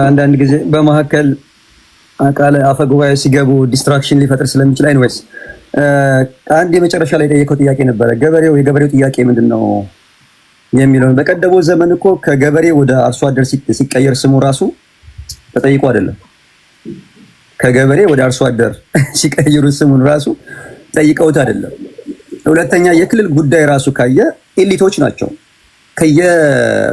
አንዳንድ ጊዜ በመካከል ቃል አፈጉባኤ ሲገቡ ዲስትራክሽን ሊፈጥር ስለሚችል አይንወይስ አንድ የመጨረሻ ላይ ጠየቀው ጥያቄ ነበረ። የገበሬው ጥያቄ ምንድነው የሚለው በቀደመው ዘመን እኮ ከገበሬ ወደ አርሶ አደር ሲቀየር ስሙ ራሱ ተጠይቆ አይደለም። ከገበሬ ወደ አርሶ አደር ሲቀይሩ ስሙን ራሱ ጠይቀውት አይደለም። ሁለተኛ የክልል ጉዳይ ራሱ ካየ ኤሊቶች ናቸው።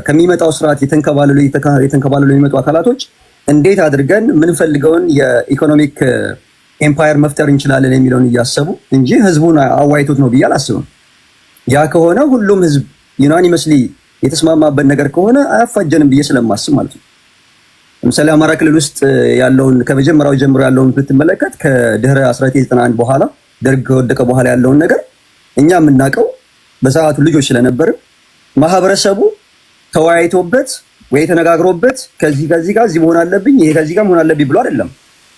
ከሚመጣው ስርዓት የተንከባለሉ የሚመጡ አካላቶች እንዴት አድርገን ምንፈልገውን የኢኮኖሚክ ኤምፓየር መፍጠር እንችላለን የሚለውን እያሰቡ እንጂ ህዝቡን አዋይቶት ነው ብዬ አላስብም። ያ ከሆነ ሁሉም ህዝብ ዩናኒመስሊ የተስማማበት ነገር ከሆነ አያፋጀንም ብዬ ስለማስብ ማለት ነው። ለምሳሌ አማራ ክልል ውስጥ ያለውን ከመጀመሪያው ጀምሮ ያለውን ብትመለከት ከድህረ 1991 በኋላ ደርግ ከወደቀ በኋላ ያለውን ነገር እኛ የምናውቀው በሰዓቱ ልጆች ስለነበርን ማህበረሰቡ ተወያይቶበት ወይ ተነጋግሮበት ከዚህ ጋር እዚህ መሆን አለብኝ ይሄ ከዚህ ጋር መሆን አለብኝ ብሎ አይደለም።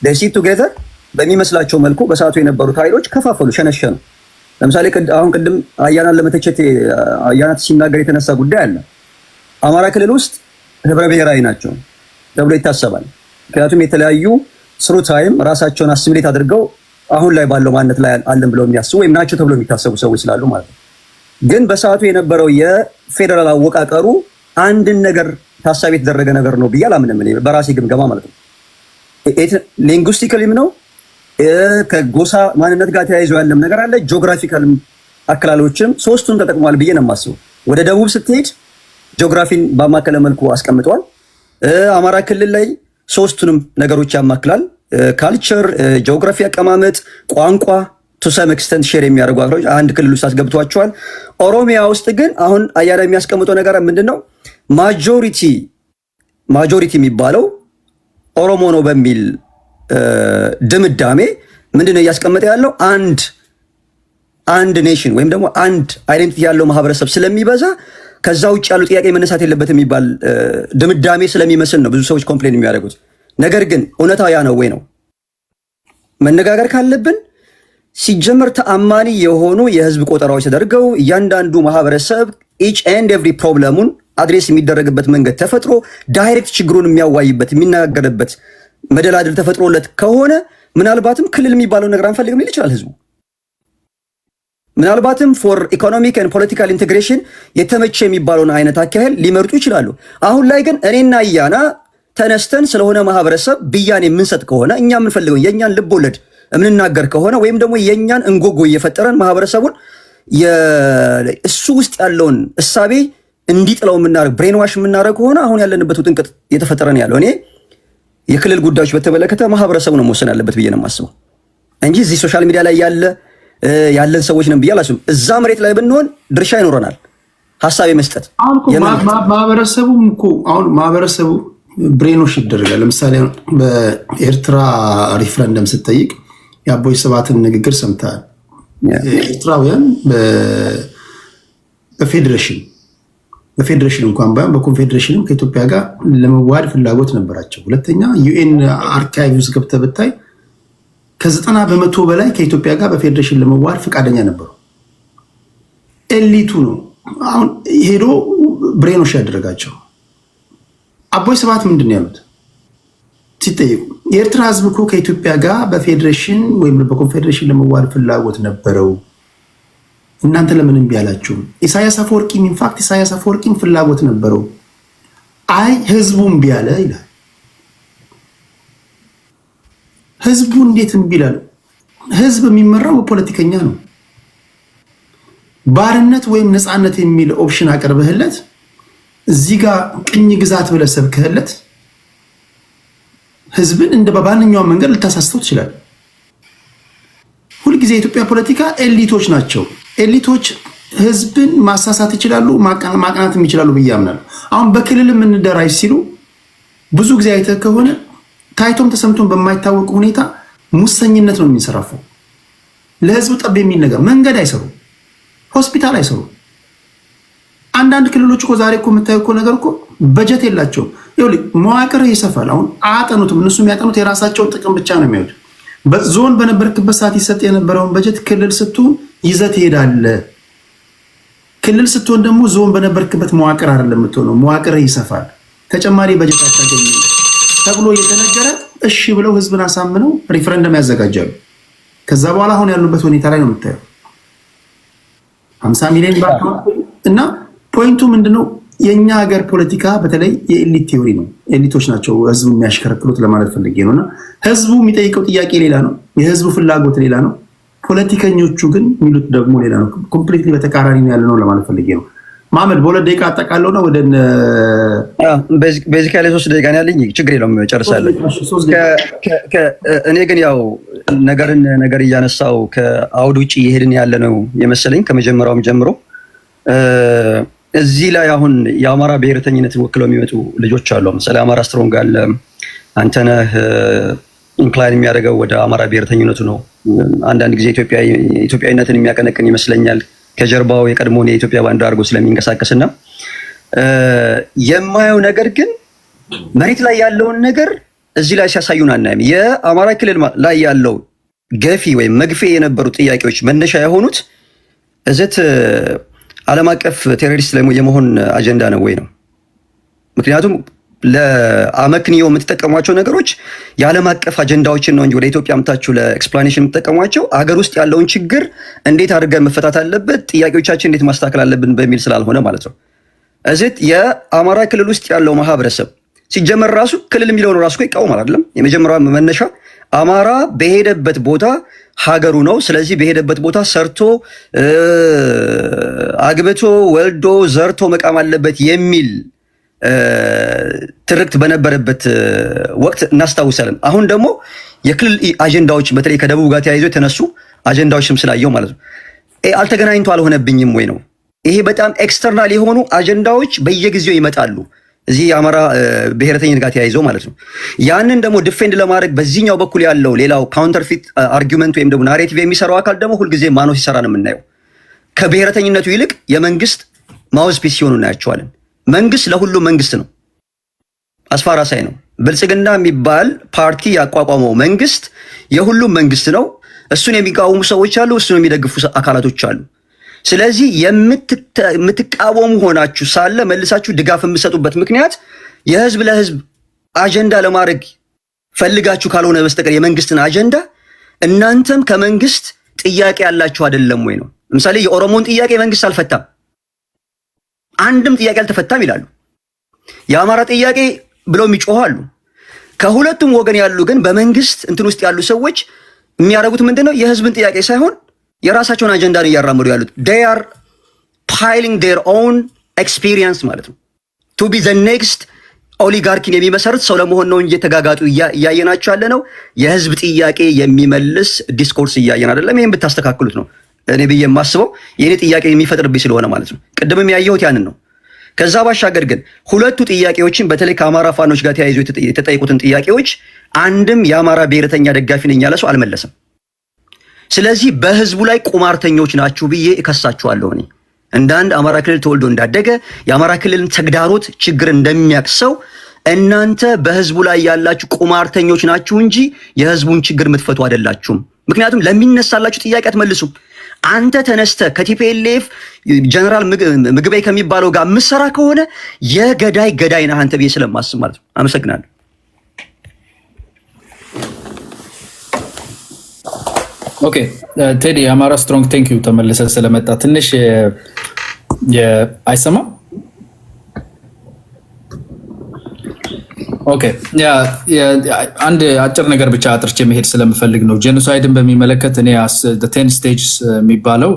ደሲት ቱጌዘር በሚመስላቸው መልኩ በሰዓቱ የነበሩት ኃይሎች ከፋፈሉ፣ ሸነሸኑ። ለምሳሌ አሁን ቅድም አያናን ለመተቸት አያናት ሲናገር የተነሳ ጉዳይ አለ። አማራ ክልል ውስጥ ህብረ ብሔራዊ ናቸው ተብሎ ይታሰባል። ምክንያቱም የተለያዩ ስሩ ታይም ራሳቸውን አሲሚሌት አድርገው አሁን ላይ ባለው ማንነት ላይ አለን ብለው የሚያስቡ ወይም ናቸው ተብሎ የሚታሰቡ ሰዎች ስላሉ ማለት ነው። ግን በሰዓቱ የነበረው የፌደራል አወቃቀሩ አንድን ነገር ታሳቢ የተደረገ ነገር ነው ብዬ አላምንም፣ እኔ በራሴ ግምገማ ማለት ነው። ሊንጉስቲካሊም ነው ከጎሳ ማንነት ጋር ተያይዞ ያለም ነገር አለ። ጂኦግራፊካልም አከላለሎችም ሶስቱን ተጠቅሟል ብዬ ነው የማስበው። ወደ ደቡብ ስትሄድ ጂኦግራፊን ባማከለ መልኩ አስቀምጠዋል። አማራ ክልል ላይ ሶስቱንም ነገሮች ያማክላል። ካልቸር፣ ጂኦግራፊ አቀማመጥ፣ ቋንቋ ቱ ሰም ኤክስተንት ሼር የሚያደርጉ አገሮች አንድ ክልል ውስጥ አስገብቷቸዋል። ኦሮሚያ ውስጥ ግን አሁን አያሌው የሚያስቀምጠው ነገር ምንድነው? ማጆሪቲ የሚባለው ኦሮሞ ነው በሚል ድምዳሜ ምንድነው እያስቀመጠ ያለው? አንድ ኔሽን ወይም ደግሞ አንድ አይደንቲቲ ያለው ማህበረሰብ ስለሚበዛ ከዛ ውጭ ያሉ ጥያቄ መነሳት የለበት የሚባል ድምዳሜ ስለሚመስል ነው ብዙ ሰዎች ኮምፕሌን የሚያደርጉት። ነገር ግን እውነታው ያ ነው ወይ ነው መነጋገር ካለብን። ሲጀመር ተአማኒ የሆኑ የህዝብ ቆጠራዎች ተደርገው እያንዳንዱ ማህበረሰብ ኢች ኤንድ ኤቭሪ ፕሮብለሙን አድሬስ የሚደረግበት መንገድ ተፈጥሮ ዳይሬክት ችግሩን የሚያዋይበት የሚነጋገርበት መደላድል ተፈጥሮለት ከሆነ ምናልባትም ክልል የሚባለው ነገር አንፈልግም ሊል ይችላል ህዝቡ። ምናልባትም ፎር ኢኮኖሚክ ኤንድ ፖለቲካል ኢንቴግሬሽን የተመቸ የሚባለውን አይነት አካሄድ ሊመርጡ ይችላሉ። አሁን ላይ ግን እኔና እያና ተነስተን ስለሆነ ማህበረሰብ ብያኔ የምንሰጥ ከሆነ እኛ የምንፈልገው የእኛን ልብ ወለድ የምንናገር ከሆነ ወይም ደግሞ የእኛን እንጎጎ እየፈጠረን ማህበረሰቡን እሱ ውስጥ ያለውን እሳቤ እንዲጥለው የምናደርግ ብሬንዋሽ የምናደርግ ከሆነ አሁን ያለንበት ውጥንቅጥ እየተፈጠረ ነው ያለው። እኔ የክልል ጉዳዮች በተመለከተ ማህበረሰቡ ነው መወሰን ያለበት ብዬ ነው የማስበው እንጂ እዚህ ሶሻል ሚዲያ ላይ ያለን ሰዎች ነን ብዬ አላስብም። እዛ መሬት ላይ ብንሆን ድርሻ ይኖረናል ሀሳብ የመስጠት። ማህበረሰቡም እኮ አሁን ማህበረሰቡ ብሬኖሽ ይደረጋል። ለምሳሌ በኤርትራ ሪፍረንደም ስትጠይቅ የአቦይ ስብሃትን ንግግር ሰምተሃል። ኤርትራውያን በፌዴሬሽን እንኳን ባይሆን በኮንፌዴሬሽንም ከኢትዮጵያ ጋር ለመዋሃድ ፍላጎት ነበራቸው። ሁለተኛ ዩኤን አርካይቭ ውስጥ ገብተህ ብታይ ከ90% በላይ ከኢትዮጵያ ጋር በፌዴሬሽን ለመዋሃድ ፈቃደኛ ነበሩ። ኤሊቱ ነው አሁን ሄዶ ብሬኖሽ ያደረጋቸው። አቦይ ስብሃት ምንድን ነው ያሉት ሲጠይቁ? የኤርትራ ህዝብ እኮ ከኢትዮጵያ ጋር በፌዴሬሽን ወይም በኮንፌዴሬሽን ለመዋሃድ ፍላጎት ነበረው፣ እናንተ ለምን እምቢ አላችሁ? ኢሳያስ አፈወርቂም ፍላጎት ነበረው፣ አይ ህዝቡ እምቢ አለ ይላል። ህዝቡ እንዴት እምቢ ይላል? ህዝብ የሚመራው በፖለቲከኛ ነው። ባርነት ወይም ነፃነት የሚል ኦፕሽን አቀርበህለት እዚህ ጋር ቅኝ ግዛት ብለህ ሰብከህለት ህዝብን እንደ በማንኛውም መንገድ ልታሳስተው ትችላለህ። ሁልጊዜ የኢትዮጵያ ፖለቲካ ኤሊቶች ናቸው። ኤሊቶች ህዝብን ማሳሳት ይችላሉ፣ ማቅናትም ይችላሉ ብዬ አምናለሁ። አሁን በክልል እንደራጅ ሲሉ ብዙ ጊዜ አይተህ ከሆነ ታይቶም ተሰምቶም በማይታወቅ ሁኔታ ሙሰኝነት ነው የሚንሰራፈው። ለህዝብ ጠብ የሚል ነገር መንገድ አይሰሩ፣ ሆስፒታል አይሰሩ። አንዳንድ ክልሎች እኮ ዛሬ እኮ የምታየው እኮ ነገር እኮ በጀት የላቸውም። ይኸውልህ መዋቅር ይሰፋል። አሁን አያጠኑትም። እነሱ የሚያጠኑት የራሳቸውን ጥቅም ብቻ ነው የሚያዩት። በዞን በነበርክበት ሰዓት ይሰጥ የነበረውን በጀት ክልል ስትሆን ይዘት ትሄዳለህ። ክልል ስትሆን ደግሞ ዞን በነበርክበት መዋቅር አይደለም የምትሆነው፣ መዋቅር ይሰፋል። ተጨማሪ በጀት አታገኙ ተብሎ እየተነገረ እሺ ብለው ህዝብን አሳምነው ሪፈረንደም ያዘጋጃሉ። ከዛ በኋላ አሁን ያሉበት ሁኔታ ላይ ነው የምታየው 50 ሚሊዮን እና ፖይንቱ ምንድነው? የኛ ሀገር ፖለቲካ በተለይ የኤሊት ቲዮሪ ነው። ኤሊቶች ናቸው ህዝቡ የሚያሽከረክሩት ለማለት ፈልጌ ነውና ህዝቡ የሚጠይቀው ጥያቄ ሌላ ነው፣ የህዝቡ ፍላጎት ሌላ ነው። ፖለቲከኞቹ ግን የሚሉት ደግሞ ሌላ ነው። ኮምፕሊትሊ በተቃራኒ ያለ ነው ለማለት ፈልጌ ነው። ማመድ በሁለት ደቂቃ አጠቃለው ነው ወደ ቤዚካሊ 3 ደቂቃ ነው ያለኝ። ችግር የለውም ጨርሳለሁ። እኔ ግን ያው ነገር እያነሳው ከአውድ ውጭ እየሄድን ያለ ነው የመሰለኝ ከመጀመሪያውም ጀምሮ እዚህ ላይ አሁን የአማራ ብሔርተኝነትን ወክለው የሚመጡ ልጆች አሉ። ለምሳሌ አማራ ስትሮንግ አለ። አንተነህ ኢንክላይን የሚያደርገው ወደ አማራ ብሔርተኝነቱ ነው። አንዳንድ ጊዜ ኢትዮጵያዊነትን የሚያቀነቅን ይመስለኛል ከጀርባው የቀድሞውን የኢትዮጵያ ባንዲራ አድርጎ ስለሚንቀሳቀስና የማየው ነገር ግን መሬት ላይ ያለውን ነገር እዚህ ላይ ሲያሳዩን አናይም። የአማራ ክልል ላይ ያለው ገፊ ወይም መግፌ የነበሩ ጥያቄዎች መነሻ የሆኑት እዘት ዓለም አቀፍ ቴሮሪስት የመሆን አጀንዳ ነው ወይ ነው? ምክንያቱም ለአመክንዮ የምትጠቀሟቸው ነገሮች የዓለም አቀፍ አጀንዳዎችን ነው እንጂ ወደ ኢትዮጵያ አምታችሁ ለኤክስፕላኔሽን የምትጠቀሟቸው አገር ውስጥ ያለውን ችግር እንዴት አድርገን መፈታት አለበት፣ ጥያቄዎቻችን እንዴት ማስተካከል አለብን በሚል ስላልሆነ ማለት ነው። እዚህ የአማራ ክልል ውስጥ ያለው ማህበረሰብ ሲጀመር ራሱ ክልል የሚለውን ራሱ ይቃወማል አይደለም። የመጀመሪያው መነሻ አማራ በሄደበት ቦታ ሀገሩ ነው። ስለዚህ በሄደበት ቦታ ሰርቶ አግብቶ ወልዶ ዘርቶ መቃም አለበት የሚል ትርክት በነበረበት ወቅት እናስታውሳለን። አሁን ደግሞ የክልል አጀንዳዎች በተለይ ከደቡብ ጋር ተያይዞ የተነሱ አጀንዳዎችም ስላየው ማለት ነው አልተገናኝቶ አልሆነብኝም ወይ ነው። ይሄ በጣም ኤክስተርናል የሆኑ አጀንዳዎች በየጊዜው ይመጣሉ እዚህ የአማራ ብሔረተኝነት ጋር ተያይዞ ማለት ነው። ያንን ደግሞ ዲፌንድ ለማድረግ በዚህኛው በኩል ያለው ሌላው ካውንተርፊት አርጊውመንት ወይም ደግሞ ናሬቲቭ የሚሰራው አካል ደግሞ ሁልጊዜ ማኖ ሲሰራ ነው የምናየው። ከብሔረተኝነቱ ይልቅ የመንግስት ማውዝፒስ ሲሆኑ እናያቸዋለን። መንግስት ለሁሉም መንግስት ነው፣ አስፋራሳይ ነው። ብልጽግና የሚባል ፓርቲ ያቋቋመው መንግስት የሁሉም መንግስት ነው። እሱን የሚቃወሙ ሰዎች አሉ፣ እሱን የሚደግፉ አካላቶች አሉ። ስለዚህ የምትቃወሙ ሆናችሁ ሳለ መልሳችሁ ድጋፍ የምትሰጡበት ምክንያት የህዝብ ለህዝብ አጀንዳ ለማድረግ ፈልጋችሁ ካልሆነ በስተቀር የመንግስትን አጀንዳ እናንተም ከመንግስት ጥያቄ ያላችሁ አይደለም ወይ ነው። ለምሳሌ የኦሮሞን ጥያቄ መንግስት አልፈታም፣ አንድም ጥያቄ አልተፈታም ይላሉ። የአማራ ጥያቄ ብለው የሚጮሁ አሉ። ከሁለቱም ወገን ያሉ ግን በመንግስት እንትን ውስጥ ያሉ ሰዎች የሚያደርጉት ምንድነው? የህዝብን ጥያቄ ሳይሆን የራሳቸውን አጀንዳ ነው እያራመዱ ያሉት። they are piling their own experience ማለት ነው to be the next ኦሊጋርኪን የሚመሰርት ሰው ለመሆን ነው እንጂ ተጋጋጡ እያየናቸው ያለ ነው። የህዝብ ጥያቄ የሚመልስ ዲስኮርስ እያየን አይደለም። ይሄን ብታስተካክሉት ነው እኔ ብዬ የማስበው የኔ ጥያቄ የሚፈጥርብኝ ስለሆነ ማለት ነው። ቅድምም ያየሁት ያንን ነው። ከዛ ባሻገር ግን ሁለቱ ጥያቄዎችን በተለይ ከአማራ ፋኖች ጋር ተያይዞ የተጠየቁትን ጥያቄዎች አንድም የአማራ ብሔረተኛ ደጋፊ ነኝ ያለ ሰው አልመለሰም። ስለዚህ በህዝቡ ላይ ቁማርተኞች ናችሁ ብዬ እከሳችኋለሁ። እኔ እንደ አንድ አማራ ክልል ተወልዶ እንዳደገ የአማራ ክልልን ተግዳሮት ችግር እንደሚያቅሰው እናንተ በህዝቡ ላይ ያላችሁ ቁማርተኞች ናችሁ እንጂ የህዝቡን ችግር የምትፈቱ አይደላችሁም። ምክንያቱም ለሚነሳላችሁ ጥያቄ አትመልሱም። አንተ ተነስተ ከቲፒኤልኤፍ ጀነራል ምግበይ ከሚባለው ጋር ምሰራ ከሆነ የገዳይ ገዳይ ነህ አንተ ብዬ ስለማስብ ማለት ነው። አመሰግናለሁ። ኦኬ ቴዲ አማራ ስትሮንግ ቴንክ ዩ ተመለሰ ስለመጣ ትንሽ አይሰማም። ኦኬ አንድ አጭር ነገር ብቻ አጥርቼ መሄድ ስለምፈልግ ነው። ጄኖሳይድን በሚመለከት እኔ 10 ስቴጅስ የሚባለው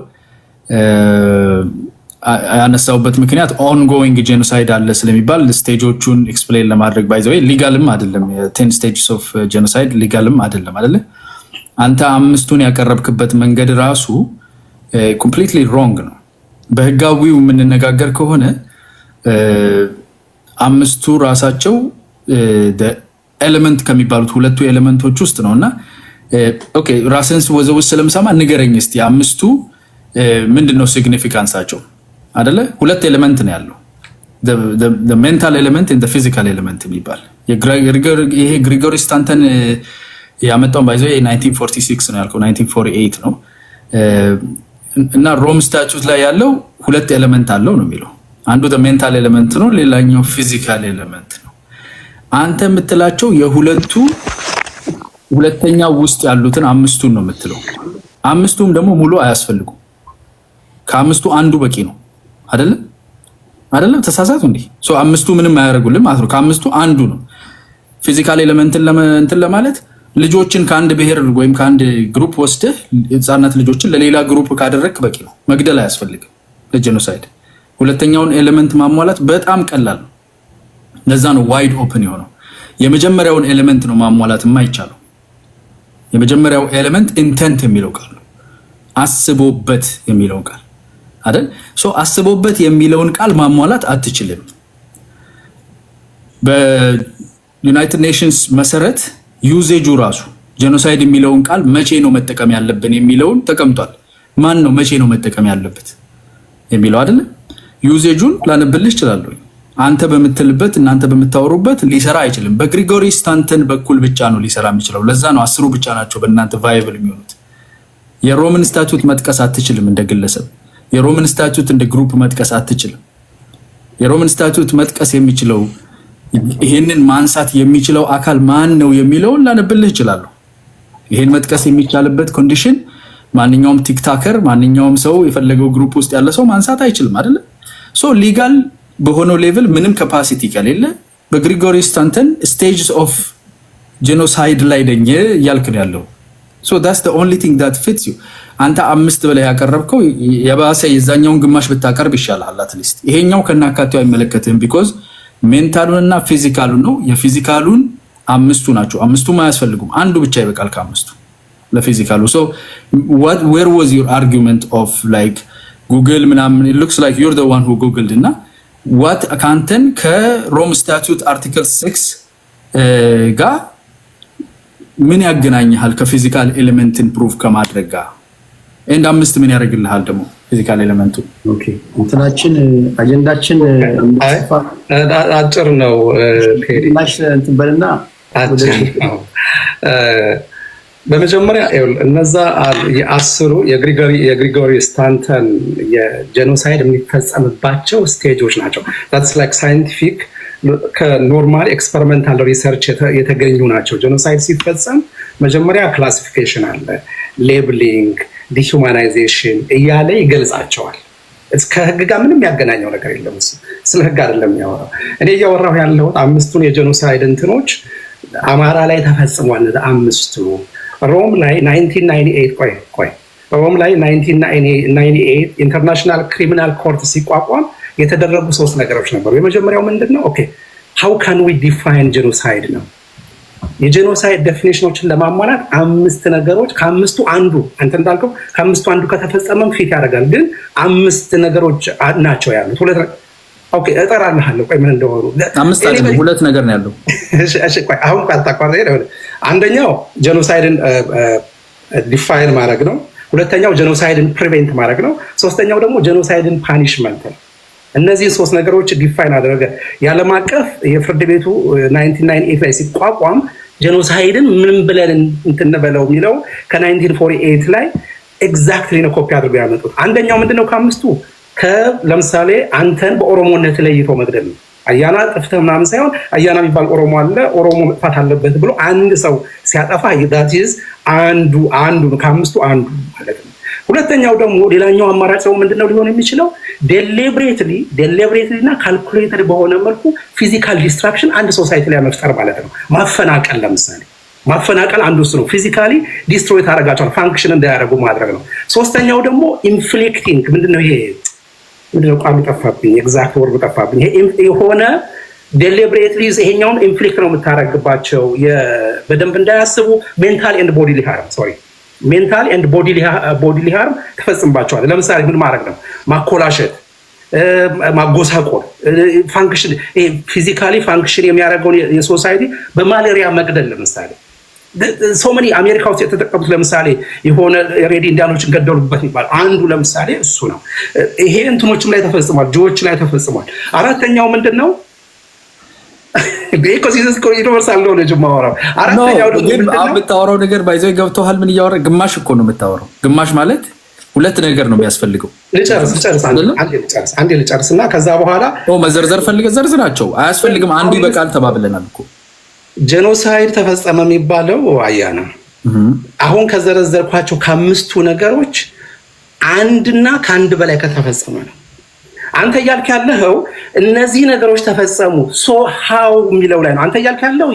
ያነሳውበት ምክንያት ኦንጎይንግ ጄኖሳይድ አለ ስለሚባል ስቴጆቹን ኤክስፕሌን ለማድረግ ባይዘው ሊጋልም አይደለም። 10 ስቴጅስ ኦፍ ጄኖሳይድ ሊጋልም አይደለም አይደለ? አንተ 5ቱን ያቀረብክበት መንገድ ራሱ ኮምፕሊትሊ ሮንግ ነው። በህጋዊው የምንነጋገር ከሆነ 5ቱ ራሳቸው ኤሌመንት ከሚባሉት ሁለቱ ኤሌመንቶች ውስጥ ነውና ኦኬ ራስን ወዘውስ ስለምሰማ ንገረኝ እስቲ 5ቱ ምንድነው ሲግኒፊካንሳቸው? አይደለ ሁለት ኤሌመንት ነው ያለው the mental element and the physical element የሚባል ይሄ ግሪጎሪ ስታንተን ያመጣው ባይዘው 1946 ነው ያልከው 1948 ነው እና ሮም ስታቹት ላይ ያለው ሁለት ኤሌመንት አለው ነው የሚለው። አንዱ the mental element ነው፣ ሌላኛው physical element ነው። አንተ የምትላቸው የሁለቱ ሁለተኛው ውስጥ ያሉትን አምስቱን ነው የምትለው። አምስቱም ደግሞ ሙሉ አያስፈልጉም። ከአምስቱ አንዱ በቂ ነው አይደለም? ተሳሳቱ እንዴ? አምስቱ ምንም አያደርጉልም ማለት ነው። ከአምስቱ አንዱ ነው። ፊዚካል ኤሌመንትን ለማለት ልጆችን ከአንድ ብሔር ወይም ከአንድ ግሩፕ ወስደህ ህፃናት ልጆችን ለሌላ ግሩፕ ካደረግክ በቂ ነው። መግደል አያስፈልግም ለጄኖሳይድ። ሁለተኛውን ኤሌመንት ማሟላት በጣም ቀላል ነው። ለዛ ነው ዋይድ ኦፕን የሆነው። የመጀመሪያውን ኤሌመንት ነው ማሟላት የማይቻለው። የመጀመሪያው ኤሌመንት ኢንተንት የሚለው ቃል ነው። አስቦበት የሚለው ቃል አይደል? አስቦበት የሚለውን ቃል ማሟላት አትችልም። በዩናይትድ ኔሽንስ መሰረት ዩዜጁ ራሱ ጄኖሳይድ የሚለውን ቃል መቼ ነው መጠቀም ያለብን የሚለውን ተቀምጧል። ማን ነው መቼ ነው መጠቀም ያለበት የሚለው አይደል? ዩዜጁን ላነብልሽ እችላለሁ። አንተ በምትልበት እናንተ በምታወሩበት ሊሰራ አይችልም። በግሪጎሪ ስታንተን በኩል ብቻ ነው ሊሰራ የሚችለው። ለዛ ነው 10 ብቻ ናቸው በእናንተ ቫይብል የሚሆኑት። የሮምን ስታቱት መጥቀስ አትችልም እንደ ግለሰብ። የሮምን ስታቱት እንደ ግሩፕ መጥቀስ አትችልም። የሮምን ስታቱት መጥቀስ የሚችለው ይሄንን ማንሳት የሚችለው አካል ማን ነው የሚለውን ላነብልህ እችላለሁ። ይሄን መጥቀስ የሚቻልበት ኮንዲሽን ማንኛውም ቲክታከር፣ ማንኛውም ሰው የፈለገው ግሩፕ ውስጥ ያለ ሰው ማንሳት አይችልም አይደል? ሊጋል በሆነው ሌቭል ምንም ካፓሲቲ ከሌለ በግሪጎሪ ስታንተን ስቴጅስ ኦፍ ጄኖሳይድ ላይ ደኝ እያልክ ነው ያለው። that's the only thing that fits you። አንተ 5 በላይ ያቀረብከው የባሰ የዛኛውን ግማሽ ብታቀርብ ይሻላል። አትሊስት ይሄኛው ከናካቴው አይመለከትም። ቢኮዝ ሜንታሉንና ፊዚካሉን ነው። የፊዚካሉን 5ቱ ናቸው። 5ቱም አያስፈልጉም። አንዱ ብቻ ይበቃል ከ5ቱ ለፊዚካሉ። where was your argument of like Google ምናምን? it looks like you're the one who googled እና what ካንተን ከሮም ስታቱት አርቲክል 6 ጋር ምን ያገናኛል ከፊዚካል ኤሌመንትን ፕሩፍ ከማድረግ ጋር? ኤንድ 5 ምን ያደርግልሃል ደግሞ ፊዚካል ኤሌመንቱ? ኦኬ እንትናችን አጀንዳችን አጭር ነው። ማሽ እንትን በልና በመጀመሪያ እነዛ የ10 የግሪጎሪ ስታንተን የጄኖሳይድ የሚፈጸምባቸው ስቴጆች ናቸው። that's like scientific ከኖርማል ኤክስፐሪመንታል ሪሰርች የተገኙ ናቸው። ጄኖሳይድ ሲፈጸም መጀመሪያ ክላሲፊኬሽን አለ፣ ሌብሊንግ፣ ዲሁማናይዜሽን እያለ ይገልጻቸዋል። እስከ ህግ ጋር ምንም ያገናኘው ነገር የለም። ስለ ህግ አይደለም የሚያወራው። እኔ እያወራሁ ያለሁት 5ቱን የጄኖሳይድ እንትኖች አማራ ላይ ተፈጽሟል። 5ቱ ሮም ላይ 1998 ሮም ላይ 1998 ኢንተርናሽናል ክሪሚናል ኮርት ሲቋቋም የተደረጉ 3 ነገሮች ነበሩ። የመጀመሪያው ምንድነው? ኦኬ how can we define genocide ነው። የጄኖሳይድ ዴፊኒሽኖችን ለማሟላት 5 ነገሮች ከ5ቱ አንዱ አንተ እንዳልከው ከ5ቱ አንዱ ከተፈጸመም ፊት ያደርጋል። ግን 5 ነገሮች ናቸው ያሉት። ኦኬ እጠራልሃለሁ። ቆይ ምን እንደሆኑ 5 አይደለም 2 ነገር ነው ያለው። እሺ ቆይ አሁን ካጣቋረ ይሄ አንደኛው ጄኖሳይድን ዲፋይን ማድረግ ነው። ሁለተኛው ጄኖሳይድን ፕሪቬንት ማድረግ ነው። ሶስተኛው ደግሞ ጄኖሳይድን ፓኒሽመንት ነው። እነዚህ 3 ነገሮች ዲፋይን አደረገ። የዓለም አቀፍ የፍርድ ቤቱ 1998 ላይ ሲቋቋም ጄኖሳይድን ምን ብለን እንትነበለው የሚለው ከ1948 ላይ ኤግዛክትሊ ነው ኮፒ አድርገው ያመጡት። አንደኛው ምንድነው? ከ5ቱ ለምሳሌ አንተን በኦሮሞነት ለይቶ መግደል ነው። አያና ጥፍተህ ምናምን ሳይሆን አያና የሚባል ኦሮሞ አለ፣ ኦሮሞ መጥፋት አለበት ብሎ አንድ ሰው ሲያጠፋ that is አንዱ ከ5ቱ አንዱ ማለት ነው። ሁለተኛው ደግሞ ሌላኛው አማራጭ ነው ምንድነው ሊሆን የሚችለው? ዴሊብሬትሊ እና ካልኩሌትድ በሆነ መልኩ ፊዚካል ዲስትራክሽን አንድ ሶሳይቲ ላይ መፍጠር ማለት ነው። ማፈናቀል፣ ለምሳሌ ማፈናቀል አንዱ እሱ ነው። ፊዚካሊ ዲስትሮይ ታደርጋቸዋል፣ ፋንክሽን እንዳያደርጉ ማድረግ ነው። ሶስተኛው ደግሞ ኢንፍሊክቲንግ ምንድነው? ይሄ ምንድነው ቃሉ ጠፋብኝ፣ ኤግዛክት ወርዱ ጠፋብኝ። ይሄ የሆነ ዴሊብሬትሊ ይሄኛውን ኢንፍሊክት ነው የምታደርግባቸው በደንብ እንዳያስቡ። ሜንታል ኤንድ ቦዲሊ ሃርም ሜንታል ኤንድ ቦዲሊ ሃርም ተፈጽምባቸዋል። ለምሳሌ ምን ማድረግ ነው? ማኮላሸት፣ ማጎሳቆል፣ ፋንክሽን ፊዚካሊ ፋንክሽን የሚያደርገውን የሶሳይቲ በማሌሪያ መግደል። ለምሳሌ ሶመኒ አሜሪካ ውስጥ የተጠቀሙት ለምሳሌ የሆነ ሬዲ ኢንዲያኖችን ገደሉበት ይባል አንዱ ለምሳሌ እሱ ነው። ይሄ እንትኖችም ላይ ተፈጽሟል፣ ጆዎች ላይ ተፈጽሟል። አራተኛው ምንድነው? በኢኮሲስተም ዩኒቨርሳል ነው ልጅ ማወራው። አራተኛው ደግሞ የምታወራው ነገር ባይዘው ገብቶሃል? ምን እያወራ ግማሽ እኮ ነው የምታወራው። ግማሽ ማለት 2 ነገር ነው የሚያስፈልገው። አንዴ ልጨርስና ከዛ በኋላ መዘርዘር ፈልገህ ዘርዝራቸው። አያስፈልግም አንዱ ይበቃል ተባብለናል እኮ። ጄኖሳይድ ተፈጸመ የሚባለው አያና አሁን ከዘረዘርኳቸው ከአምስቱ ነገሮች አንድና ከአንድ በላይ ከተፈጸመ ነው። አንተ እያልክ ያለኸው እነዚህ ነገሮች ተፈጸሙ ሶ ሃው የሚለው ላይ ነው። አንተ እያልክ ያለው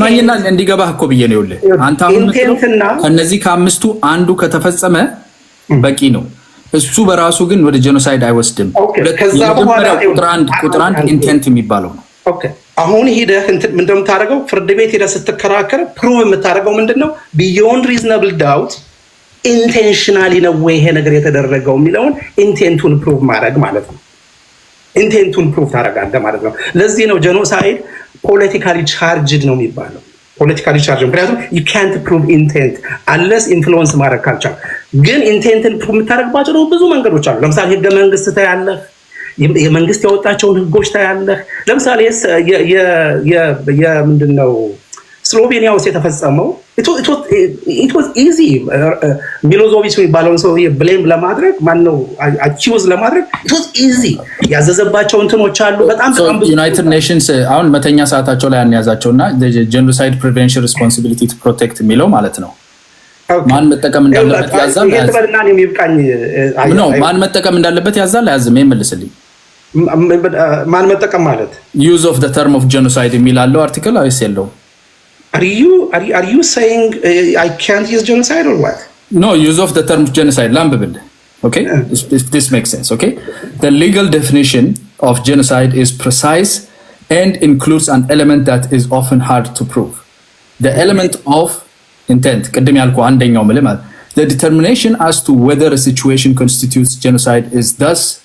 ማኝና እንዲገባህ እኮ ብዬ ነው። ይኸውልህ አንተ አሁን ከነዚህ ከአምስቱ አንዱ ከተፈጸመ በቂ ነው። እሱ በራሱ ግን ወደ ጄኖሳይድ አይወስድም። ከዛ በኋላ ቁጥር አንድ ኢንቴንት የሚባለው ነው። ኦኬ አሁን ሄደህ ምንድነው የምታደርገው? ፍርድ ቤት ሄደህ ስትከራከር ፕሩቭ የምታደርገው ምንድነው? ቢዮንድ ሪዝናብል ዳውት ኢንቴንሽናሊ ነው ወይ ይሄ ነገር የተደረገው የሚለውን ኢንቴንቱን ፕሩቭ ማድረግ ማለት ነው። ኢንቴንቱን ፕሩቭ ታደርጋለህ ማለት ነው። ለዚህ ነው ጄኖሳይድ ፖለቲካሊ ቻርጅድ ነው የሚባለው። ፖለቲካሊ ቻርጅ ምክንያቱም you can't prove intent unless influence ማድረግ ካልቻልክ። ግን ኢንቴንትን ፕሩቭ የምታደርግባቸው ደግሞ ብዙ መንገዶች አሉ። ለምሳሌ ህገ መንግስት ታያለህ፣ የመንግስት ያወጣቸውን ህጎች ታያለህ። ለምሳሌ የምንድነው ስሎቬኒያ ውስጥ የተፈጸመው it was easy ሚሎዞቪች የሚባለውን ሰው ብሌም ለማድረግ ማነው አኪውዝ ለማድረግ it was easy ያዘዘባቸው እንትኖች አሉ። በጣም ዩናይትድ ኔሽንስ አሁን መተኛ ሰዓታቸው ላይ ያንያዛቸውና ጄኖሳይድ ፕሪቨንሽን ሪስፖንሲቢሊቲ ቱ ፕሮቴክት የሚለው ማለት ነው። ማን መጠቀም እንዳለበት ያዛል ማን መጠቀም እንዳለበት ያዛል አያዝም? ይመልስልኝ። ማን መጠቀም ማለት use of the term of genocide የሚላለው አርቲክል አይስ የለው? Are you saying I can't use genocide or what? No, use of the term genocide. Lambabil. Okay, if this makes sense. Okay, the legal definition of genocide is precise and includes an element that is often hard to prove. The element of intent. The determination as to whether a situation constitutes genocide is thus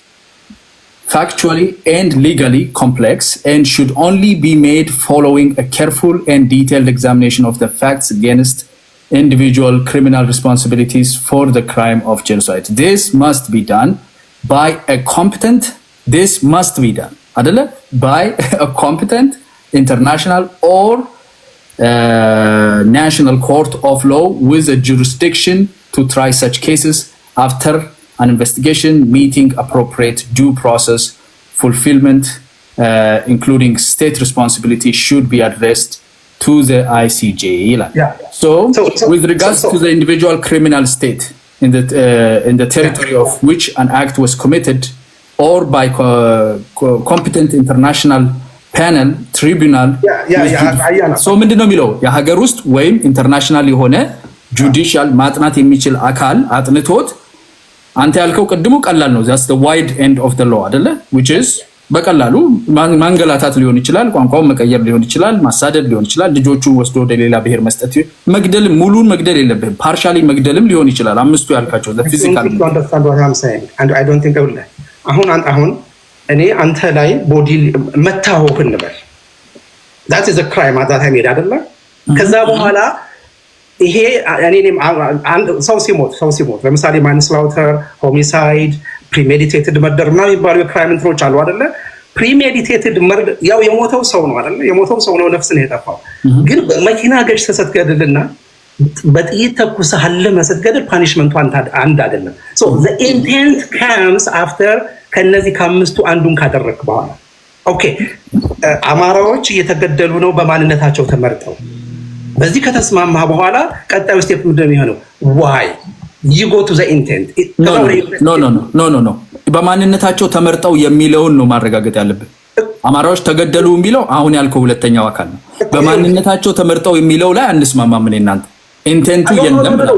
factually and legally complex and should only be made following a careful and detailed examination of the facts against individual criminal responsibilities for the crime of genocide. This must be done by a competent international or national court of law with a jurisdiction to try such cases after an investigation meeting appropriate due process fulfillment, including state responsibility, should be addressed to the ICJ. So with regards to the individual criminal state in the territory of which an act was committed, or by competent international panel, tribunal. So ምንድነው የሚለው የሀገር ውስጥ ወይም ኢንተርናሽናል የሆነ ጁዲሻል ማጥናት የሚችል አካል አጥንቶት አንተ ያልከው ቅድሙ ቀላል ነው። that's the wide end of the law አይደለ? which is በቀላሉ ማንገላታት ሊሆን ይችላል፣ ቋንቋውን መቀየር ሊሆን ይችላል፣ ማሳደድ ሊሆን ይችላል፣ ልጆቹን ወስዶ ወደ ሌላ ብሔር መስጠት፣ መግደል ሙሉን መግደል የለብህም፣ ፓርሻሊ መግደልም ሊሆን ይችላል። አምስቱ ያልካቸው the physical and I don't think አሁን እኔ አንተ ላይ ቦዲ መታወክ እንበል that is a crime that I made አይደለ? ከዛ በኋላ ይሄ እኔም ሰው ሲሞት ለምሳሌ ማንስላውተር፣ ሆሚሳይድ፣ ፕሪሜዲቴትድ መርደር ምናምን የሚባሉ የክራይም እንትኖች አሉ አይደለ? ፕሪሜዲቴትድ መርደር ያው የሞተው ሰው ነው አይደለ? የሞተው ሰው ነው፣ ነፍስ ነው የጠፋው። ግን መኪና ገጭተህ ስትገድልና በጥይት ተኩሰህ አለመህ ስትገድል ፓኒሽመንቱ አንድ አይደለም። so the intent comes after ከነዚህ ከአምስቱ አንዱን ካደረክ በኋላ ኦኬ። አማራዎች እየተገደሉ ነው በማንነታቸው ተመርጠው በዚህ ከተስማማ በኋላ ቀጣዩ ስቴፕ ምንድነው የሚሆነው? why you go to the intent no በማንነታቸው ተመርጠው የሚለውን ነው ማረጋገጥ ያለብን። አማራዎች ተገደሉ የሚለው አሁን ያልከው ሁለተኛው አካል ነው። በማንነታቸው ተመርጠው የሚለው ላይ አንስማማ። ምን እናንተ ኢንቴንቱ የለም ብላ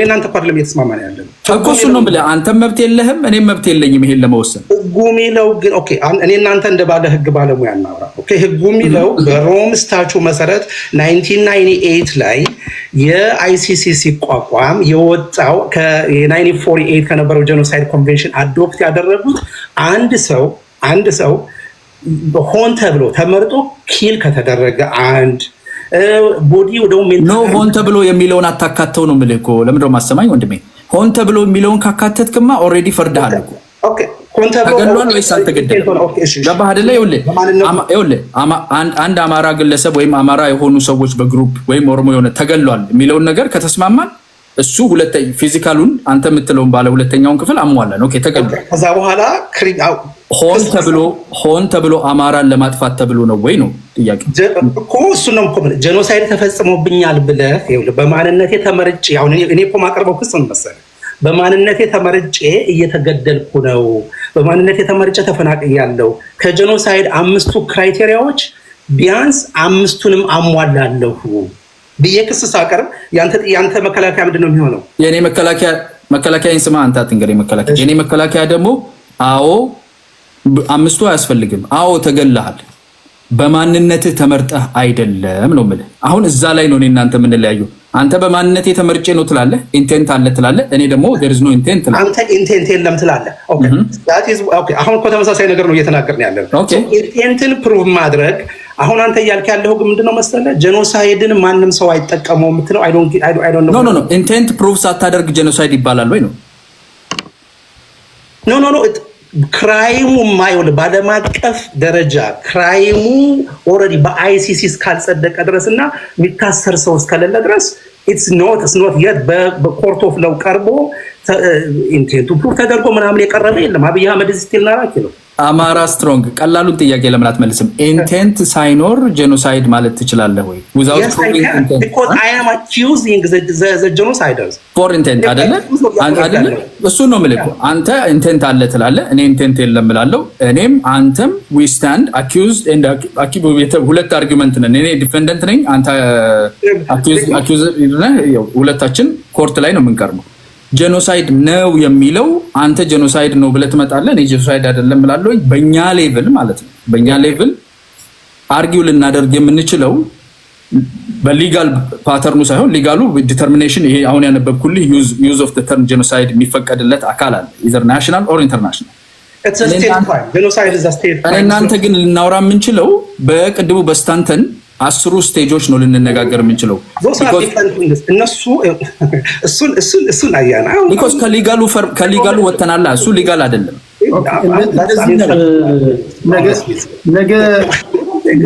እናንተ ፓርላማ የተስማማ ነው ያለው እኮ እሱ ነው ብለህ አንተም መብት የለህም እኔም መብት የለኝም ይሄን ለመወሰን። ህጉ የሚለው ግን ኦኬ እኔ እናንተ እንደ ባለ ህግ ባለሙያ እናውራ። ኦኬ ህጉ የሚለው በሮም ስታቹ መሰረት 1998 ላይ የአይሲሲ ሲቋቋም የወጣው ከ1948 ከነበረው ጄኖሳይድ ኮንቬንሽን አዶፕት ያደረጉት አንድ ሰው ሆን ተብሎ ተመርጦ ኪል ከተደረገ አንድ ቦዲ ወደው ሆን ተብሎ የሚለውን አታካተው ነው የምልህ እኮ። ለምንድን ነው ማሰማኝ ወንድሜ? ሆን ተብሎ የሚለውን ካካተትክማ ኦልሬዲ ፈርደሃል እኮ። ኦኬ ሆን ተብሎ ተገድሏል ወይስ አልተገደለም? ገባህ አይደለ? ይኸውልህ አንድ አማራ ግለሰብ ወይም አማራ የሆኑ ሰዎች በግሩፕ ወይም ኦሮሞ የሆነ ተገድሏል የሚለውን ነገር ከተስማማን እሱ ሁለተኛ ፊዚካሉን አንተ የምትለውን ባለ ሁለተኛውን ክፍል አሟላን። ኦኬ ተቀበል። ከዛ በኋላ ሆን ተብሎ አማራን ለማጥፋት ተብሎ ነው ወይ ነው ጥያቄ እኮ እሱ ነው እኮ ጄኖሳይድ ተፈጽሞብኛል ብለህ ይኸውልህ በማንነቴ ተመርጬ አሁን እኔ እኮ ማቀርበው ክስ ነው መሰለህ በማንነቴ ተመርጬ እየተገደልኩ ነው በማንነቴ ተመርጬ ተፈናቅያለሁ ከጄኖሳይድ 5ቱ ክራይቴሪያዎች ቢያንስ 5ቱንም አሟላለሁ ብዬ ክስ ሳቀርብ ያንተ መከላከያ ምንድነው የሚሆነው? የኔ መከላከያን ስማ አንተ አትንገረኝ። የኔ መከላከያ ደግሞ አዎ 5ቱ አያስፈልግም፣ አዎ ተገለሃል፣ በማንነትህ ተመርጠህ አይደለም ነው የምልህ። አሁን እዛ ላይ ነው እኔ እናንተ የምንለያየው። አንተ በማንነቴ ተመርጬ ነው ትላለህ፣ ኢንቴንት አለ ትላለህ። እኔ ደግሞ there is no intent ትላለህ። አንተ ኢንቴንት የለም ትላለህ። ኦኬ አሁን እኮ ተመሳሳይ ነገር ነው እየተናገርን ያለነው። ኢንቴንትን ፕሩቭ ማድረግ አሁን አንተ እያልክ ያለው ግን ምንድነው መሰለህ ጄኖሳይድን ማንም ሰው አይጠቀመውም የምትለው አይ ዶንት ኖ ኢንቴንት ፕሩቭ ሳታደርግ ጄኖሳይድ ይባላል ወይ ነው? ኖ ክራይሙ ማይወል ባለም አቀፍ ደረጃ ክራይሙ ኦልሬዲ በአይሲሲ እስካልጸደቀ ድረስና የሚታሰር ሰው እስከሌለ ድረስ it's not yet በኮርት ኦፍ ለው ቀርቦ ኢንቴንቱ ፕሩቭ ተደርጎ ምናምን የቀረበ የለም። አብይ አህመድ ስቲል ናራኪ ነው። አማራ ስትሮንግ ቀላሉን ጥያቄ ለምን አትመልስም? ኢንቴንት ሳይኖር ጄኖሳይድ ማለት ትችላለህ ወይ? without proving intent because I am accusing the genociders for intent አይደለ እሱ ነው የምልህ። አንተ ኢንቴንት አለ ትላለህ፣ እኔ ኢንቴንት የለም እላለሁ። እኔም አንተም we stand accused and accused ሁለት አርጊውመንት ነን። እኔ ዲፌንደንት ነኝ፣ አንተ accused ነህ። ሁለታችን ኮርት ላይ ነው የምንቀርበው። ጄኖሳይድ ነው የሚለው አንተ ጄኖሳይድ ነው ብለህ ትመጣለህ፣ እኔ ጄኖሳይድ አይደለም እላለሁ። በእኛ ሌቭል ማለት ነው በእኛ ሌቭል አርጊው ልናደርግ የምንችለው በሊጋል ፓተርኑ ሳይሆን ሊጋሉ ዲተርሚኔሽን ይሄ አሁን ያነበብኩልህ ዩዝ ኦፍ ዘ ተርም ጄኖሳይድ የሚፈቀድለት አካል አለ ኢዘር ናሽናል ኦር ኢንተርናሽናል። እናንተ ግን ልናወራ የምንችለው በቅድሙ በስታንተን 10 ስቴጆች ነው ልንነጋገር የምንችለው። እሱን አያና because ከሊጋሉ ወተናላ እሱ ሊጋል አይደለም።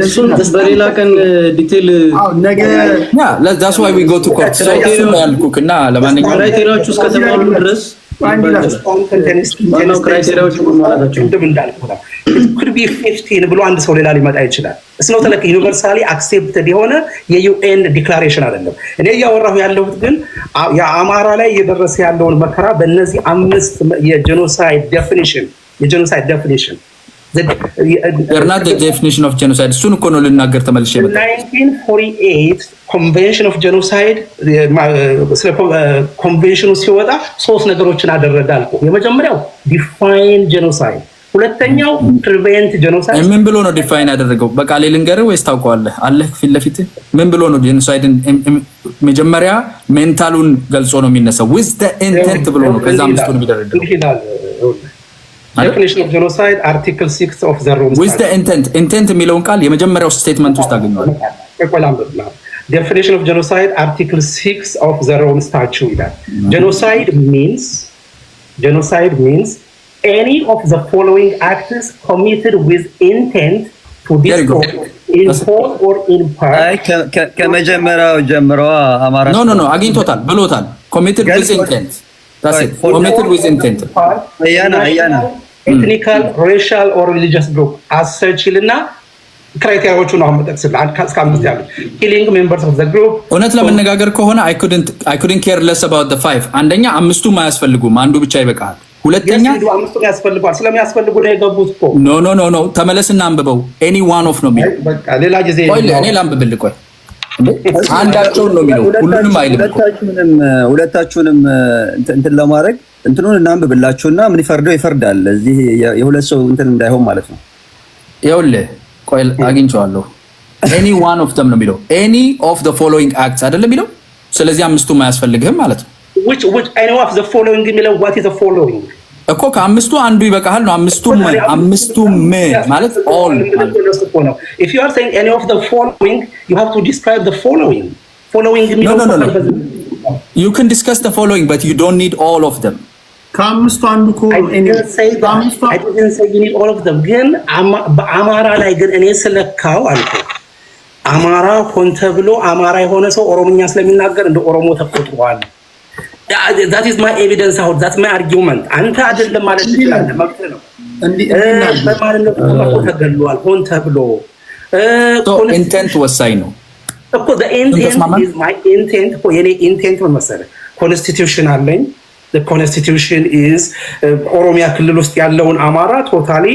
እሱን በሌላ ቀን ዲቴል ነገ that's why we go to court so ያልኩክ እና ለማንኛውም ክራይቴሪያዎች እስከ ተሟሉ ድረስ could be 15 ብሎ አንድ ሰው ሌላ ሊመጣ ይችላል። እስነው ተለክ ዩኒቨርሳሊ አክሴፕትድ የሆነ የዩኤን ዲክላሬሽን አይደለም። እኔ ያወራሁ ያለሁት ግን የአማራ ላይ እየደረሰ ያለውን መከራ በእነዚህ 5 የጄኖሳይድ ዴፊኒሽን they're not the definition of genocide እሱን እኮ ነው ልናገር ተመልሼ መጣ 1948 ኮንቬንሽን ኦፍ ጄኖሳይድ ስለ ኮንቬንሽኑ ሲወጣ 3 ነገሮችን አደረጋል። የመጀመሪያው ዲፋይን ጄኖሳይድ፣ ሁለተኛው ፕሪቨንት ጄኖሳይድ። ምን ብሎ ነው ዲፋይን ያደረገው? በቃሌ ልንገርህ ወይስ ታውቀዋለህ? አለህ ፊት ለፊት ምን ብሎ ነው ጄኖሳይድን መጀመሪያ ሜንታሉን ገልጾ ነው የሚነሳው with the intent ብሎ ነው ከዛ አምስቱ ነው የሚደረደው definition of genocide article 6 of the Rome with the intent የሚለውን ቃል የመጀመሪያው ስቴትመንት ውስጥ አገኘዋለሁ። definition of genocide article 6 of the Rome Statute ይላል genocide means any of the following acts committed with intent to destroy in whole or in part ከመጀመሪያው ጀምሮ አማራ no አግኝቶታል ብሎታል committed with intent that's it committed with intent አያና ethnical racial or religious group as such ይልና ክራይቴሪያዎቹ ነው አመጣጥስልህ ካስካምት ያለው killing members of the group እውነት ለመነጋገር ከሆነ I couldn't care less about the 5 አንደኛ 5ቱ ማያስፈልጉም አንዱ ብቻ ይበቃል። ሁለተኛ 5ቱ ያስፈልጋል ስለሚያስፈልጉ ነው የገቡት እኮ no ተመለስና አንብበው any one of ነው የሚለው በቃ ሌላ ጊዜ እኔ ላንብብልህ ቆይ አንዳቸው ነው የሚለው ሁሉንም አይልም። ሁለታችሁንም እንትን ለማድረግ እንትኑን እናንብብላችሁና ምን ይፈርደው ይፈርዳል። እዚህ የሁለት ሰው እንትን እንዳይሆን ማለት ነው። ይኸውልህ ቆይ አግኝቼዋለሁ any one of them ነው የሚለው any of the following acts አይደለም የሚለው ስለዚህ 5ቱም አያስፈልግህም ማለት ነው። which any of the following የሚለው what is the following እኮ ከ5ቱ አንዱ ይበቃል ነው። 5ቱም ማለት all if you are saying any of the following you have to describe the following no you can discuss the following but you don't need all of them ከ5ቱ አንዱ እኮ I didn't say you need all of them ግን በአማራ ላይ ግን እኔ ስለካው አልኩ አማራ ሆን ተብሎ አማራ የሆነ ሰው ኦሮሞኛ ስለሚናገር እንደ ኦሮሞ ተቆጥሯል። that is my evidence out, that's my argument. አንተ አይደለም ማለት ይችላል መብት ነው በማለት ነው ተገሏል ሆን ተብሎ ኢንቴንት ወሳኝ ነው እኮ the intent is my intent እኮ የኔ ኢንቴንት ምን መሰለህ ኮንስቲቲዩሽን አለኝ the constitution is ኦሮሚያ ክልል ውስጥ ያለውን አማራ ቶታሊ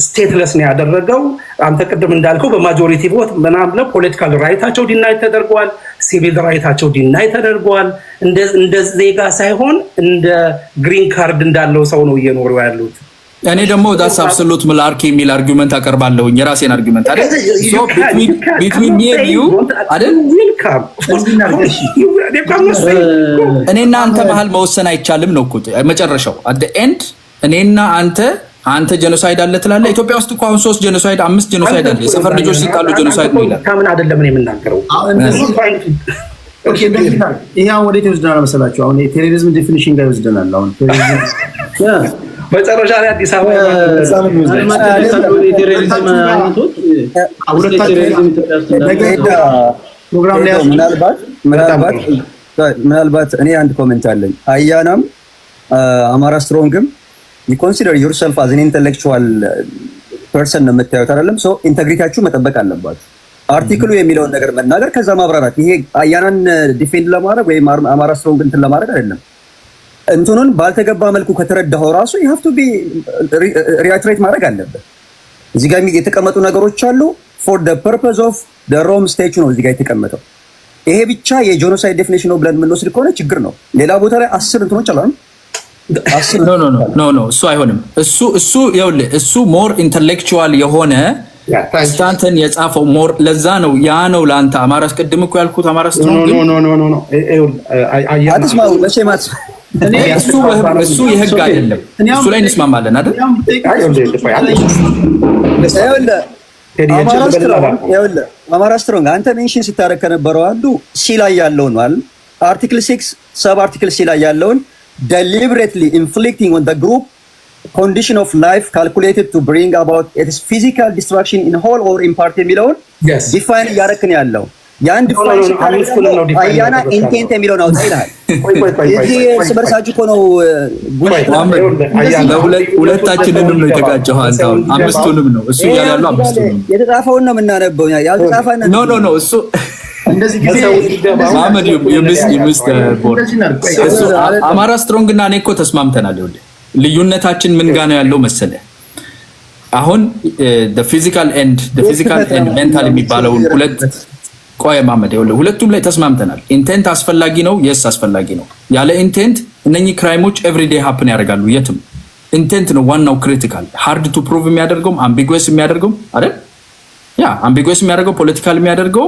ስቴትለስ ነው ያደረገው አንተ ቅድም እንዳልከው በማጆሪቲ ቮት ምናምን ፖለቲካል ራይታቸው ዲናይ ተደርጓል ሲቪል ራይታቸው ዲናይ ተደርጓል እንደ ዜጋ ሳይሆን እንደ ግሪን ካርድ እንዳለው ሰው ነው እየኖሩ ያሉት እኔ ደግሞ that's absolute monarchy የሚል አርጊውመንት አቀርባለሁ የራሴን አርጊውመንት አይደል so between me and you አይደል እኔና አንተ መሃል መወሰን አይቻልም ነው እኮ መጨረሻው at the end እኔና አንተ ጄኖሳይድ አለ ትላለህ ኢትዮጵያ ውስጥ እኮ አሁን 3 ጄኖሳይድ 5 ጄኖሳይድ አለ የሰፈር ልጆች ሲጣሉ ጄኖሳይድ ነው ይላል ታምን አይደለም እኔ የምናገረው ኦኬ ይሄ ወዴት ይወስደናል መሰላችሁ አሁን የቴሮሪዝም ዲፊኒሽን ጋር ይወስደናል አሁን ቴሮሪዝም መጨረሻ ላይ አዲስ አበባ ፕሮግራም ላይ ምናልባት እኔ አንድ ኮሜንት አለኝ አያናም አማራ ስትሮንግም you consider yourself as an intellectual person ነው የምታዩት አይደለም ሶ ኢንተግሪቲያችሁ መጠበቅ አለባችሁ አርቲክሉ የሚለውን ነገር መናገር ከዛ ማብራራት ይሄ አያናን ዲፌንድ ለማድረግ ወይ አማራ ስትሮንግ እንትን ለማድረግ አይደለም እንትኑን ባልተገባ መልኩ ከተረዳው ራሱ you have to be reiterate ማድረግ አለበት እዚህ ጋር የተቀመጡ ነገሮች አሉ for the purpose of the Rome Statute ነው እዚህ ጋር የተቀመጠው ይሄ ብቻ የጄኖሳይድ ዴፊኒሽን ነው ብለን የምንወስድ ከሆነ ችግር ነው ሌላ ቦታ ላይ 10 እንትኖች አሉ ኖ እሱ አይሆንም እሱ ይኸውልህ እሱ ሞር ኢንተሌክቹዋል የሆነ ስታንተን የጻፈው ሞር ለዛ ነው ያ ነው ላንተ አማራ አስቀድም እኮ ያልኩት አማራ ስትሮንግ ኖ አትስማው ለሸማት እሱ የህግ አይደለም እሱ ላይ እንስማማለን አይደል አማራ ስትሮንግ አንተ ሜንሽን ስታረግ ከነበረው አንዱ ሲ ላይ ያለውን ማለት አርቲክል 6 ሰብ አርቲክል ሲ ላይ ያለውን deliberately inflicting on the group condition of life calculated to bring about its physical destruction in whole or in part የሚለውን ዲፋይን ያረክን ያለው ያን ዲፋይን አያና ኢንቴንት የሚለውን አውጣ ይላል እዚህ ስበርሳችሁ እኮ ነው ሁለታችንንም ነው የተጋጨው አንተ አምስቱንም ነው እሱ ያላሉ አምስቱንም የተጻፈውን ነው የምናነበው ያልተጻፈውን ኖ እሱ እንደዚህ ጊዜ ማመድ የሚስት ቦርድ አማራ ስትሮንግ እና እኔ እኮ ተስማምተናል ይኸውልህ ልዩነታችን ምን ጋር ነው ያለው መሰለ አሁን the physical and mental የሚባለው ሁለት ቆይ ማመድ ይኸውልህ ሁለቱም ላይ ተስማምተናል ኢንቴንት አስፈላጊ ነው yes አስፈላጊ ነው ያለ ኢንቴንት እነኚህ ክራይሞች ኤቭሪዴይ ሃፕን ያደርጋሉ የትም ኢንቴንት ነው ዋናው ክሪቲካል ሃርድ ቱ ፕሩቭ የሚያደርገው አምቢጉስ የሚያደርገው አይደል ያ አምቢጉስ የሚያደርገው ፖለቲካል የሚያደርገው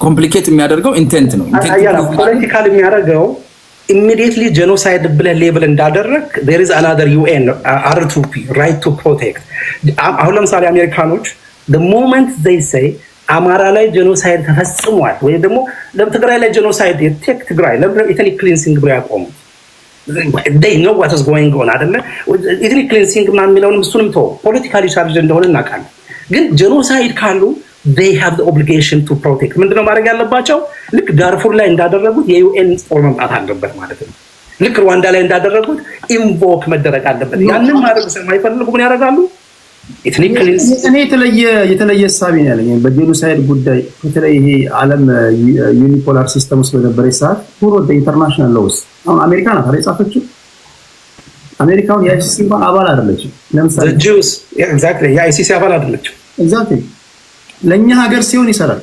ኮምፕሊኬት የሚያደርገው ኢንቴንት ነው ፖለቲካል የሚያደርገው immediately genocide ብለ ሌብል እንዳደረግ there is another UN R2P right to protect አሁን ለምሳሌ አሜሪካኖች the moment they say አማራ ላይ ጄኖሳይድ ተፈጽሟል ወይ ደግሞ ለትግራይ ላይ ጄኖሳይድ የቴክ ትግራይ ለኢትኒክ ክሊንሲንግ ብለው ያቆሙት they know what is going on አይደለ ኢትኒክ ክሊንሲንግ ምናምን የሚለውን እሱንም ተው ፖለቲካሊ ቻርጅ እንደሆነ እናውቃለን ግን ጄኖሳይድ ካሉ they have the obligation to protect ምንድነው ማድረግ ያለባቸው ልክ ዳርፉር ላይ እንዳደረጉት የዩኤን ጦር መምጣት አለበት ማለት ነው ልክ ሩዋንዳ ላይ እንዳደረጉት ኢንቮክ መደረግ አለበት ያንን ማድረግ ስለማይፈልጉ ምን ያደርጋሉ እኔ የተለየ ሐሳብ ነው ያለኝ በጄኖሳይድ ጉዳይ በተለይ ይሄ ዓለም ዩኒፖላር ሲስተም ውስጥ በነበረ ሰዓት ሁሉ ኢንተርናሽናል ሎስ አሁን አሜሪካ ናት አይጻፈችው አሜሪካውን የአይሲሲ አባል አይደለችም ለምሳሌ ጁስ ኤግዛክትሊ የአይሲሲ አባል አይደለችም ኤግዛክትሊ ለኛ ሀገር ሲሆን ይሰራል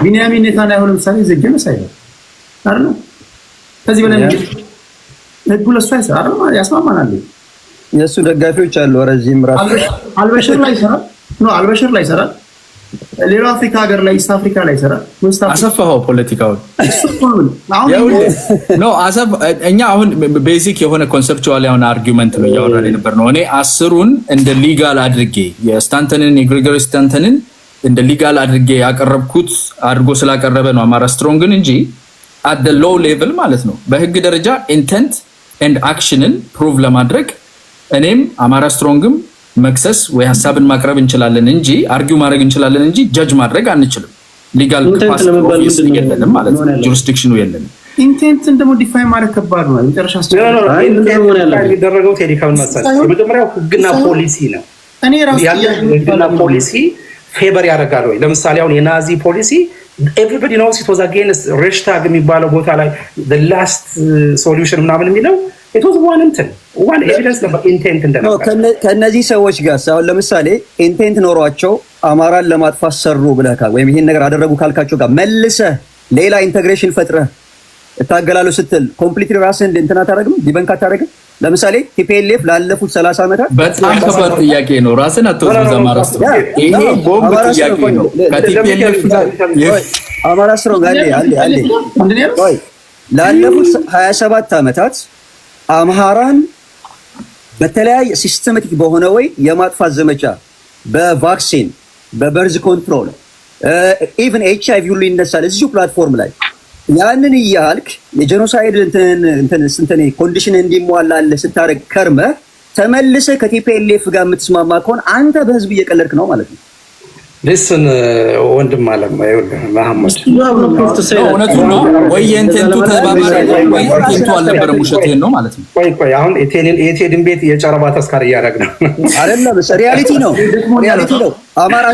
ቢንያሚን ኔታንያሁ ለምሳሌ ጄኖሳይድ አይደል ከዚህ በላይ ህጉ ለሱ አይሰራም ያስማማናል የሱ ደጋፊዎች አሉ ረዚም ራሱ አልበሽር ላይ ይሰራል ሌላ አፍሪካ ሀገር ላይ ኢስት አፍሪካ ላይ ይሰራል አሰፋው ፖለቲካው አሰፍ እኛ አሁን ቤዚክ የሆነ ኮንሰፕቹዋል የሆነ አርጊውመንት ነው ያወራን ነበር ነው እኔ 10ን እንደ ሊጋል አድርጌ የስታንተንን የግሪጎሪ ስታንተንን እንደ ሊጋል አድርጌ ያቀረብኩት አድርጎ ስላቀረበ ነው አማራ ስትሮንግን እንጂ at the low level ማለት ነው በህግ ደረጃ intent and actionን ፕሩቭ ለማድረግ እኔም አማራ ስትሮንግም መክሰስ ወይ ሐሳብን ማቅረብ እንችላለን እንጂ አርጊው ማድረግ እንችላለን እንጂ ጀጅ ማድረግ አንችልም ሊጋል ካፓሲቲ የለንም ማለት ነው ጁሪስዲክሽኑ የለንም ኢንቴንትን ደግሞ ዲፋይን ማድረግ ከባድ ነው። መጨረሻ የሚደረገው ቴሌካም መሰለኝ የመጀመሪያው ህግና ፖሊሲ ነው። እኔ ራሱ ህግና ፖሊሲ ፌቨር ያደርጋል ወይ? ለምሳሌ አሁን የናዚ ፖሊሲ ኤቭሪባዲ ኖውስ ኢት ዋዝ አጌንስት ሬሽታግ የሚባለው ቦታ ላይ the last solution ምናምን የሚለው it was one evidence ነበር ኢንቴንት እንደነበር። ከነዚህ ሰዎች ጋር አሁን ለምሳሌ ኢንቴንት ኖሯቸው አማራን ለማጥፋት ሰሩ ብለህ ወይም ይሄን ነገር አደረጉ ካልካቸው ጋር መልሰህ ሌላ ኢንተግሬሽን ፈጥረህ እታገላለሁ ስትል ኮምፕሊትሊ ራስህን እንትና ታደርግም ዲበንክ አታደርግም። ለምሳሌ ቲፒኤልኤፍ ላለፉት 30 ዓመታት በጣም ከባድ ጥያቄ ነው። ራስን አትወስዱ አማራስ ይሄ ቦምብ ጥያቄ ነው። ከቲፒኤልኤፍ ጋር አማራ ስትሮንግ አለ ላለፉት 27 ዓመታት አምሃራን በተለያየ ሲስተማቲክ በሆነ ወይ የማጥፋት ዘመቻ በቫክሲን በበርዝ ኮንትሮል ኢቭን ኤችአይቪ ሁሉ ይነሳል እዚሁ ፕላትፎርም ላይ ያንን እያልክ የጄኖሳይድ እንትን ኮንዲሽን እንዲሟላልህ ስታደርግ ከርመህ ተመልሰህ ከቲፒኤልኤፍ ጋር የምትስማማ ከሆነ አንተ በህዝብ እየቀለድክ ነው ማለት ነው። ሊስን ወንድም አለም መሐመድ እውነቱን ነው ወይ? የኢንቴንቱ ተባባሪ ወይ ኢንቴንቱ አልነበረም ውሸትህን ነው ማለት ነው። ቆይ አሁን የቴድን ቤት የጨረባ ተስካር እያደረግን ነው አይደለም? ሪያሊቲ ነው። አማራ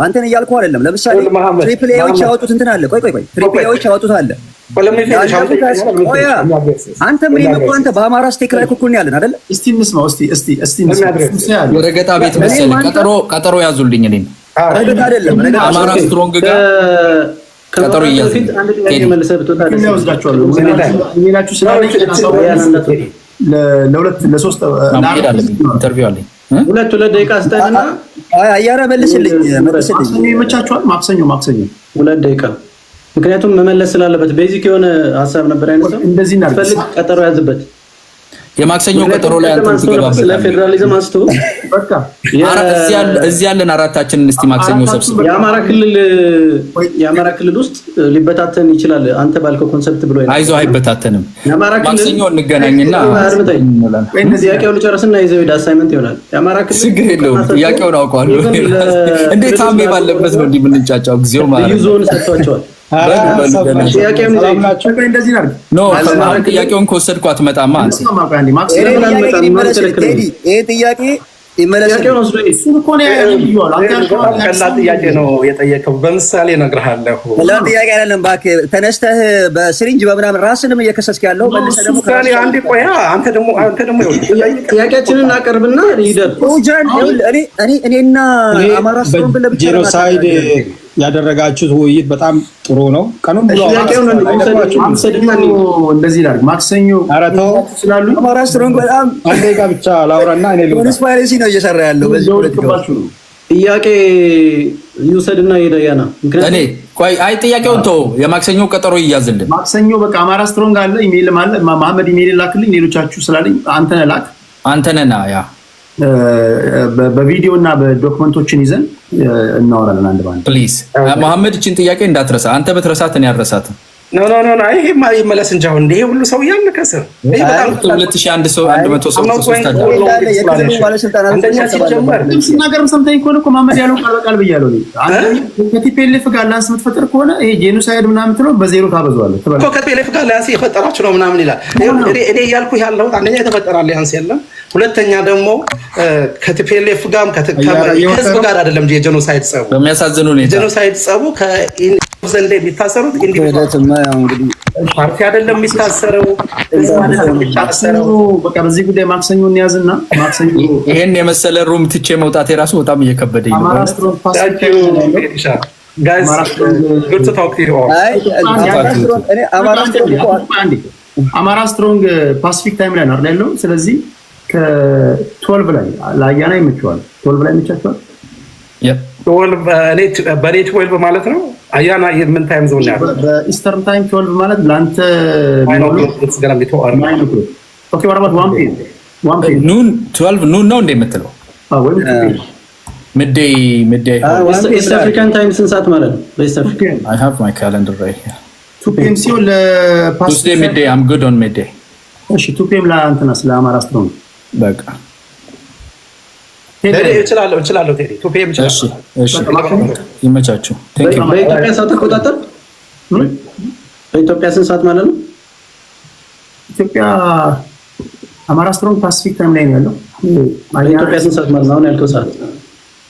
አንተን እያልኩ አይደለም። ለምሳሌ ትሪፕል ኤዎች ያወጡት እንትን አለ። ቆይ ትሪፕል ኤዎች ያወጡት አለ። አንተ ምን ይመጣው? አንተ በአማራ ስቴክ ላይ ኩኩል ያለን አይደለ? እስቲ እንስማው። የረገጣ ቤት መሰለኝ ቀጠሮ ያዙልኝ እኔን ረገጣ አይደለም። አማራ ስትሮንግ ጋር ቀጠሮ ይያዝልኝ። ለሶስት ኢንተርቪው አለኝ። ሁለት ደቂቃ አስተና አያራ መልስልኝ። ይመቻችኋል? ማክሰኞ 2 ደቂቃ ምክንያቱም መመለስ ስላለበት ቤዚክ የሆነ ሀሳብ ነበር አይነሳው። እንደዚህ እናድርግ። ቀጠሮ ያዝበት። የማክሰኞ ቀጠሮ ላይ አንተ ትገባበት። ስለ ፌደራሊዝም አስቶ በቃ እዚህ ያለን አራታችንን እስቲ ማክሰኞ ሰብስብ። የአማራ ክልል ውስጥ ሊበታተን ይችላል አንተ ባልከው ኮንሰፕት ብሎ አይዞህ አይበታተንም። ማክሰኞ እንገናኝና ጥያቄውን ልጨርስና ይዘው ሄድ አሳይመንት ይሆናል። የአማራ ክልል ችግር የለውም። ጥያቄውን አውቀዋለሁ። እንዴት ታሜ ባለበት ነው እንዲህ የምንጫጫው ጊዜው ማለት ነው። ዞን ሰጥቷቸዋል። ጥያቄውን ከወሰድኩ አትመጣማ። ጥያቄ ነው የጠየቀው። በምሳሌ እነግርሃለሁ። ጥያቄ አይደለም እባክህ። ተነስተህ በስሪንጅ በምናምን ራስንም እየከሰስክ ያለው አንተ ደግሞ ጥያቄያችንን እናቀርብና ሂደት እኔና አማራ ስትሮንግ ለብቻ ጄኖሳይድ ያደረጋችሁት ውይይት በጣም ጥሩ ነው። ቀኑን ብሎ እንደዚህ ላድርግ። ማክሰኞ ስላሉ አማራ ስትሮንግ በጣም አንዴ ጋር ብቻ ላውራና እኔ ኮንስፓይረሲ ነው እየሰራ ያለው በዚህ ጥያቄ ይውሰድና ይደያና እኔ ቆይ ጥያቄውን ተው። የማክሰኞ ቀጠሮ ይያዝልን። ማክሰኞ በቃ አማራ ስትሮንግ አለ። ኢሜል አለ። መሐመድ ኢሜል ላክልኝ። ሌሎቻችሁ ስላለኝ አንተ ነህ ያ በቪዲዮ እና በዶክመንቶችን ይዘን እናወራለን አንድ ባንድ። ፕሊዝ መሐመድ እቺን ጥያቄ እንዳትረሳ። አንተ በትረሳት እኔ አልረሳትም። ኖ ይሄማ ይመለስ እንጂ አሁን ይሄ ሁሉ ሰው ያልከሰር ይሄ በጣም 2001 ሰው 100 ሰው ሲናገርም ሰምተኝ ከሆነ እኮ መሐመድ ያለው ቃል በቃል ብያለሁ። ከቲፒኤልኤፍ ጋር ላንስ የምትፈጥር ከሆነ ይሄ ጄኖሳይድ ምናምን ትለው በዜሮ ታበዛዋለህ እኮ። ከቲፒኤልኤፍ ጋር ላንስ የፈጠራችሁ ነው ምናምን ይላል። እኔ ያልኩ ያለው አንደኛ የተፈጠረ ላንስ የለም። ሁለተኛ ደግሞ ከቲፒኤልኤፍ ጋር ከህዝብ ጋር አይደለም የጄኖሳይድ ጸቡ። በሚያሳዝኑ ነው የጄኖሳይድ ጸቡ ዘንድ የሚታሰሩት ፓርቲ አይደለም የሚታሰረው። በቃ በዚህ ጉዳይ ማክሰኞ እንያዝና ማክሰኞ ይሄን የመሰለ ሩም ትቼ መውጣት የራሱ በጣም እየከበደኝ ነው። አማራ ስትሮንግ ፓሲፊክ ታይም ላይ ነው ያለው። ስለዚህ ከ12 ላይ ለአያና ይመቸዋል። 12 ላይ ይመቻቸዋል። በኔ 12 ማለት ነው። አያና ምን ታይም ዞን ያለው? በኢስተርን ታይም 12 ማለት ለአንተ ኦኬ። ወራባት 1 ፒኤም ኑን 12 ኑን ነው እንደምትለው midday ኢስት አፍሪካን ታይም ስንት ሰዓት ማለት ነው? በኢስት አፍሪካ I have my calendar right here 2 ፒኤም ሲሆን Tuesday midday I'm good on midday። እሺ 2 ፒኤም ለአንተናስ ለአማራ ስትሮንግ በቃ እችላለሁ ቴዲ 2 ፒኤም እሺ ይመቻችሁ። በኢትዮጵያ ሰዓት አቆጣጠር በኢትዮጵያ ስንት ሰዓት ማለት ነው? ኢትዮጵያ አማራ ስትሮንግ ፓሲፊክ ታይም ላይ ነው ያለው። በኢትዮጵያ ስንት ሰዓት ማለት ነው አሁን ያልከው ሰዓት?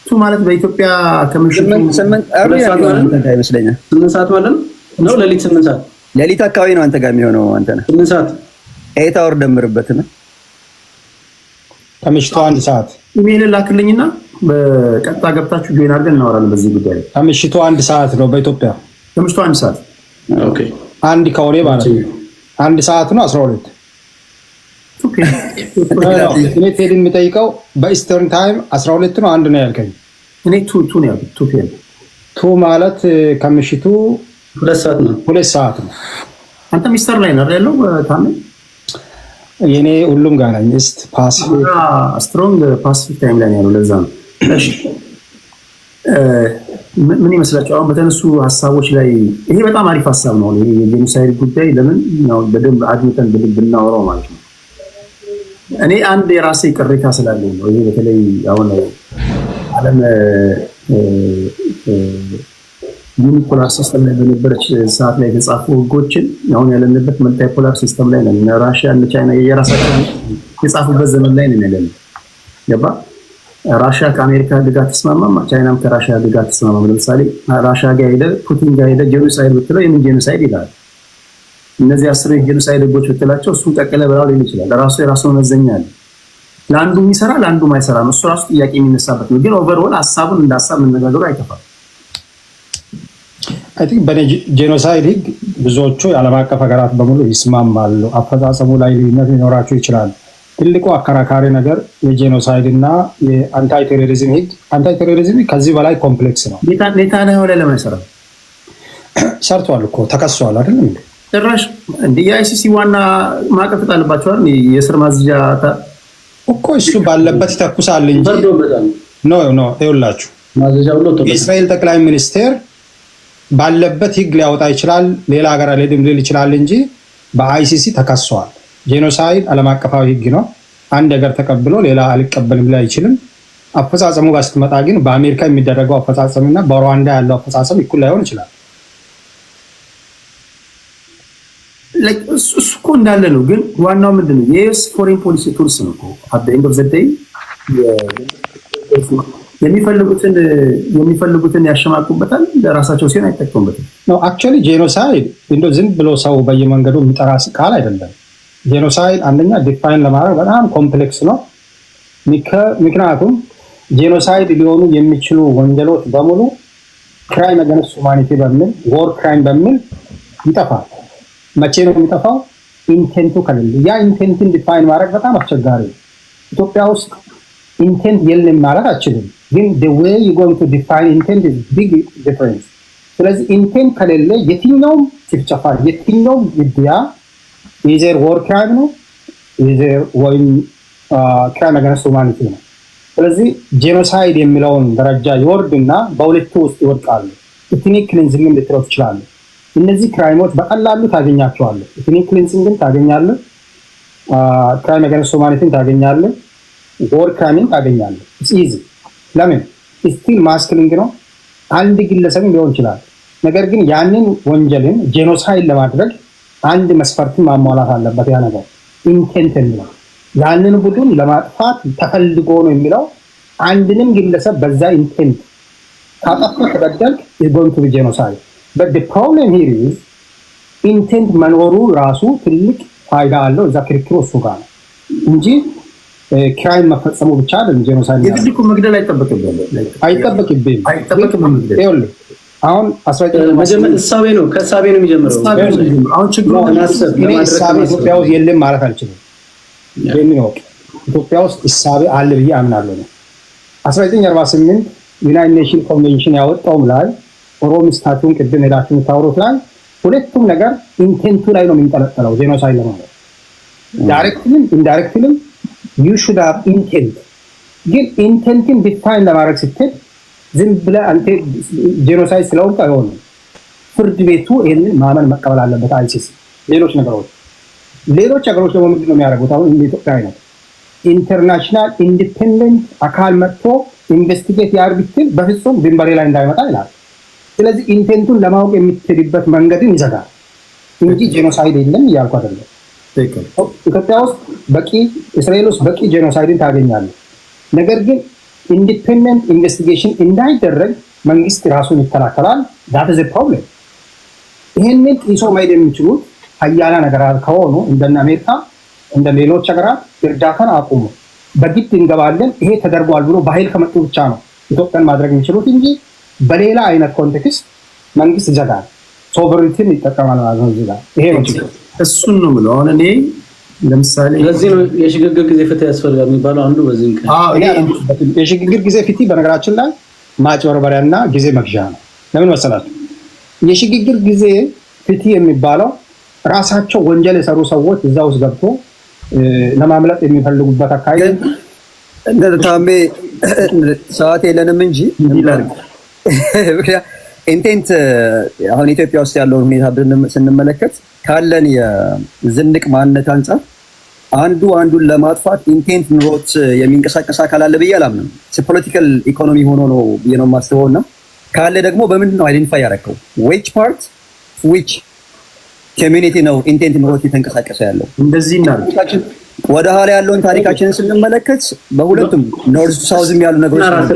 እሱ ማለት በኢትዮጵያ ከምሽቱ 8 ሰዓት ማለት ነው። ሌሊት 8 ሰዓት ሌሊት አካባቢ ነው አንተ ጋር የሚሆነው። አንተ ነህ 8 ሰዓት 8 አወር ደምርበትና ከምሽቱ 1 ሰዓት ኢሜይል ላክልኝና በቀጥታ ገብታችሁ ጆይን አድርገን እናወራለን በዚህ ጉዳይ ላይ። ከምሽቱ 1 ሰዓት ነው በኢትዮጵያ ከምሽቱ 1 ሰዓት። ኦኬ አንድ ከሆነ ማለት ነው 1 ሰዓት ነው 12። ኦኬ እኔ ቴዲ የሚጠይቀው በኢስተርን ታይም 12 ነው 1 ነው ያልከኝ። እኔ ቱ ነው ያልኩት። ቱ ፒኤም ቱ ማለት ከምሽቱ 2 ሰዓት ነው። 2 ሰዓት ነው። አንተ ሚስተር ላይ ነው ያለው ታሜ? የኔ ሁሉም ጋር ነኝ። ኢስት ፓሲፊክ ስትሮንግ ፓሲፊክ ታይም ላይ ነው ያለው። ለዛ ነው። እሺ ምን ይመስላችሁ አሁን በተነሱ ሀሳቦች ላይ? ይሄ በጣም አሪፍ ሀሳብ ነው። ይሄ የጄኖሳይድ ጉዳይ ለምን ነው በደንብ አድምጠን ብናወራው ማለት ነው። እኔ አንድ የራሴ ቅሬታ ስላለኝ ነው። ይሄ በተለይ አሁን ዓለም ዩኒፖላር ሲስተም ላይ በነበረች ሰዓት ላይ የተጻፉ ህጎችን አሁን ያለንበት መልታይፖላር ሲስተም ላይ ነን። ራሽያ እና ቻይና የራሳቸው የጻፉበት ዘመን ላይ ነን ያለነው። ገባ? ራሽያ ከአሜሪካ ጋር ተስማማማ፣ ቻይናም ከራሽያ ጋር ተስማማማ። ለምሳሌ ራሽያ ጋር ሄደ ፑቲን ጋር ሄደ ጄኖሳይድ ብትለው የምን ጄኖሳይድ ይላል? እነዚህ 10 የጄኖሳይድ ህጎች ብትላቸው እሱን ቀቀለ ብላው ሊል ይችላል። ራሱ የራሱ መዘኛ አለ። ለአንዱ የሚሰራ ለአንዱ ማይሰራ ነው። እሱ ራሱ ጥያቄ የሚነሳበት ነው። ግን ኦቨርኦል ሀሳቡን እንዳሳብ መነጋገሩ አይከፋም። አይ ቲንክ በጄኖሳይድ ህግ ብዙዎቹ የዓለም አቀፍ ሀገራት በሙሉ ይስማማሉ። አፈጻጸሙ ላይ ልዩነት ሊኖራቸው ይችላል። ትልቁ አከራካሪ ነገር የጄኖሳይድ እና የአንታይ ቴሮሪዝም ህግ። አንታይ ቴሮሪዝም ከዚህ በላይ ኮምፕሌክስ ነው። ኔታንያሁ ላይ ለምን አይሰራም? ሰርቷል እኮ ተከሷል አይደለም እንዴ? ጭራሽ እንደ የአይሲሲ ዋና ማዕቀፍ ጣልባቸዋል። የእስር ማዝዣ እኮ እሱ ባለበት ይተኩሳል እንጂ ኖ ይኸውላችሁ የእስራኤል ጠቅላይ ሚኒስቴር ባለበት ህግ ሊያወጣ ይችላል፣ ሌላ ሀገር አልሄድም ሊል ይችላል እንጂ በአይሲሲ ተከሷል። ጄኖሳይድ ዓለም አቀፋዊ ህግ ነው። አንድ ሀገር ተቀብሎ ሌላ አልቀበልም ሊል አይችልም። አፈጻጸሙ ጋር ስትመጣ ግን በአሜሪካ የሚደረገው አፈጻጸምና በሩዋንዳ ያለው አፈጻጸም እኩል ላይሆን ይችላል። እሱ እኮ እንዳለ ነው። ግን ዋናው ምንድነው? የዩኤስ ፎሬን ፖሊሲ ቱልስ ነው እኮ አት ዘ ኤንድ ኦፍ ዘ ዴይ የሚፈልጉትን ያሸማቁበታል፣ ለራሳቸው ሲሆን አይጠቀሙበትም። ነው አክቹዋሊ ጄኖሳይድ እንደው ዝም ብሎ ሰው በየመንገዱ የሚጠራ ቃል አይደለም። ጄኖሳይድ አንደኛ ዲፋይን ለማድረግ በጣም ኮምፕሌክስ ነው። ምክንያቱም ጄኖሳይድ ሊሆኑ የሚችሉ ወንጀሎች በሙሉ ክራይም አገንስት ሁማኒቲ በሚል ዎር ክራይም በሚል ይጠፋል። መቼ ነው የሚጠፋው? ኢንቴንቱ ከሌለ። ያ ኢንቴንትን ዲፋይን ማድረግ በጣም አስቸጋሪ ነው። ኢትዮጵያ ውስጥ ኢንቴንት የለም ማለት አችልም፣ ግን the way you going to define intent is big difference። ስለዚህ ኢንቴንት ከሌለ የትኛውም ጭፍጨፋ፣ የትኛውም ግድያ ኢዘር ዎር ክራይም ነው ኢዘር ወይም ክራይም አገንስት ሁማኒቲ ነው። ስለዚህ ጄኖሳይድ የሚለውን ደረጃ ይወርድና በሁለቱ ውስጥ ይወድቃሉ። ኢትኒክ ክሊንዚንግ ልትለው ትችላለህ። እነዚህ ክራይሞች በቀላሉ ታገኛቸዋለህ። ኢትኒክ ክሊንዚንግን ታገኛለህ፣ ክራይም አገንስት ሁማኒቲን ታገኛለህ፣ ዎር ክራይምን ታገኛለህ። ኢትስ ኢዚ። ለምን? ስቲል ማስክሊንግ ነው። አንድ ግለሰብም ሊሆን ይችላል። ነገር ግን ያንን ወንጀልን ጄኖሳይድ ለማድረግ አንድ መስፈርትን ማሟላት አለበት። ያ ነገር ኢንቴንት ነው። ያንን ቡድን ለማጥፋት ተፈልጎ ነው የሚለው አንድንም ግለሰብ በዛ ኢንቴንት ካጠፋ ከበደልክ is going to be genocide. But the problem here is ኢንቴንት መኖሩ ራሱ ትልቅ ፋይዳ አለው። እዛ ክርክሩ እሱ ጋር ነው እንጂ ክራይም መፈጸሙ ብቻ አይደለም ጄኖሳይድ። የግድ እኮ መግደል አይጠበቅብህም። አሁን እሳቤ ነው፣ ከእሳቤ ነው የሚጀምረው። አሁን ችግሩ እሳቤ ኢትዮጵያ ውስጥ የለም ማለት አልችልም። ኢትዮጵያ ውስጥ እሳቤ አለ ብዬ አምናለሁ ነው። 1948 ዩናይትድ ኔሽን ኮንቬንሽን ያወጣውም ላይ ሮም ስታቱን ቅድም ሄዳችሁ የምታወሩት ላይ ሁለቱም ነገር ኢንቴንቱ ላይ ነው የሚንጠለጠለው። ጄኖሳይድ ለማለት ዳይሬክትሊም ኢንዳይሬክትሊም you should have intent። ግን ኢንቴንትን ዲፋይን ለማድረግ ስትል ዝም ብለህ አንተ ጄኖሳይድ ስለሆንክ አይሆንም። ፍርድ ቤቱ ይሄንን ማመን መቀበል አለበት። አይሲሲ ሌሎች ሀገሮች ደግሞ ምንድነው የሚያደርጉት? አሁን ኢትዮጵያ አይነት ኢንተርናሽናል ኢንዲፔንደንት አካል መጥቶ ኢንቨስቲጌት ያድርግ ቢል በፍጹም ድንበሬ ላይ እንዳይመጣ ይላል። ስለዚህ ኢንቴንቱን ለማወቅ የምትሄድበት መንገድን ይዘጋል። እንጂ ጄኖሳይድ የለም እያልኩ አይደለም። ኢትዮጵያ ውስጥ በቂ እስራኤል ውስጥ በቂ ጄኖሳይድን ታገኛለህ። ነገር ግን ኢንዲፔንደንት ኢንቨስቲጌሽን እንዳይደረግ መንግስት ራሱን ይከላከላል። ዳት ኢዝ ፕሮብሌም። ይህንን ጢሶ መሄድ የሚችሉት ሀያላን ሀገራት ከሆኑ እንደነ አሜሪካ እንደ ሌሎች ሀገራት እርዳታን አቁሙ፣ በግድ እንገባለን፣ ይሄ ተደርጓል ብሎ በኃይል ከመጡ ብቻ ነው ኢትዮጵያን ማድረግ የሚችሉት እንጂ በሌላ አይነት ኮንቴክስት መንግስት ይዘጋል፣ ሶቨሬኒቲን ይጠቀማል ማለት ነው። ይሄ ነው እሱን ነው የምለው። አሁን እኔ ለምሳሌ ለዚህ ነው የሽግግር ጊዜ ፍትህ ያስፈልጋል የሚባለው አንዱ በዚህ ምክንያት። የሽግግር ጊዜ ፍትህ በነገራችን ላይ ማጭበርበሪያና ጊዜ መግዣ ነው። ለምን መሰላችሁ? የሽግግር ጊዜ ፍትህ የሚባለው ራሳቸው ወንጀል የሰሩ ሰዎች እዛ ውስጥ ገብቶ ለማምለጥ የሚፈልጉበት አካባቢ ታሜ ሰዓት የለንም እንጂ ኢንቴንት አሁን ኢትዮጵያ ውስጥ ያለውን ሁኔታ ስንመለከት ካለን የዝንቅ ማንነት አንጻር አንዱን ለማጥፋት ኢንቴንት ኑሮት የሚንቀሳቀስ አካል አለ ብዬ አላምንም። ፖለቲካል ኢኮኖሚ ሆኖ ነው ብዬ ነው የማስበው። እና ካለ ደግሞ በምንድን ነው አይደንቲፋይ ያደረከው? ዊች ፓርት ዊች ኮሚኒቲ ነው ኢንቴንት ኑሮት የተንቀሳቀሰ ያለው? እንደዚህ እናድርግ። ወደ ኋላ ያለውን ታሪካችንን ስንመለከት በሁለቱም ኖርዝ ሳውዝም ያሉ ነገሮች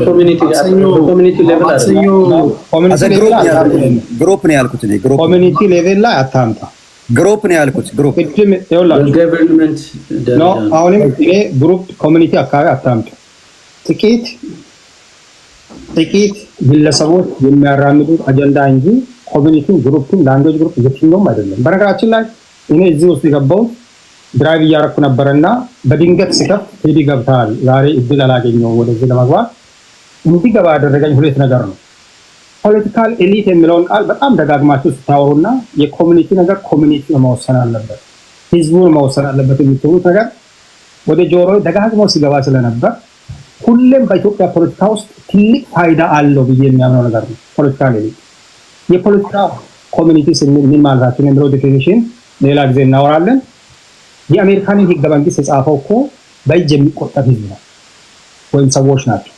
ኮሚኒቲ ሌቭል ግሩፕ ነው ያልኩት እኔ ኮሚኒቲ ሌቭል ላይ አታምጣ። ግሩፕ ነው ያልኩት ግሩፕ ገቨርንመንት ነው። አሁንም እኔ ግሩፕ ኮሚኒቲ አካባቢ አታምጣ። ጥቂት ግለሰቦች የሚያራምዱት አጀንዳ እንጂ ኮሚኒቲን ግሩፕን ላንጉዌጅ ግሩፕ የትኛውም አይደለም። በነገራችን ላይ እኔ እዚህ ውስጥ የገባሁት ድራይቭ እያደረኩ ነበርና በድንገት ስከፍት ቴዲ ገብተሃል፣ ዛሬ እድል አላገኘሁም ወደዚህ ለመግባት። እንዲገባ ያደረገኝ ሁለት ነገር ነው። ፖለቲካል ኤሊት የሚለውን ቃል በጣም ደጋግማችሁ ስታወሩና የኮሚኒቲ ነገር ኮሚኒቲ መወሰን አለበት፣ ህዝቡን መወሰን አለበት የምትሉት ነገር ወደ ጆሮ ደጋግሞ ሲገባ ስለነበር ሁሌም በኢትዮጵያ ፖለቲካ ውስጥ ትልቅ ፋይዳ አለው ብዬ የሚያምነው ነገር ነው። ፖለቲካል ኤሊት የፖለቲካ ኮሚኒቲ ስንል ምን ማለታችን የሚለው ዴፊኒሽን ሌላ ጊዜ እናወራለን። የአሜሪካንን ህገ መንግስት የጻፈው እኮ በእጅ የሚቆጠር ህዝብ ነው ወይም ሰዎች ናቸው።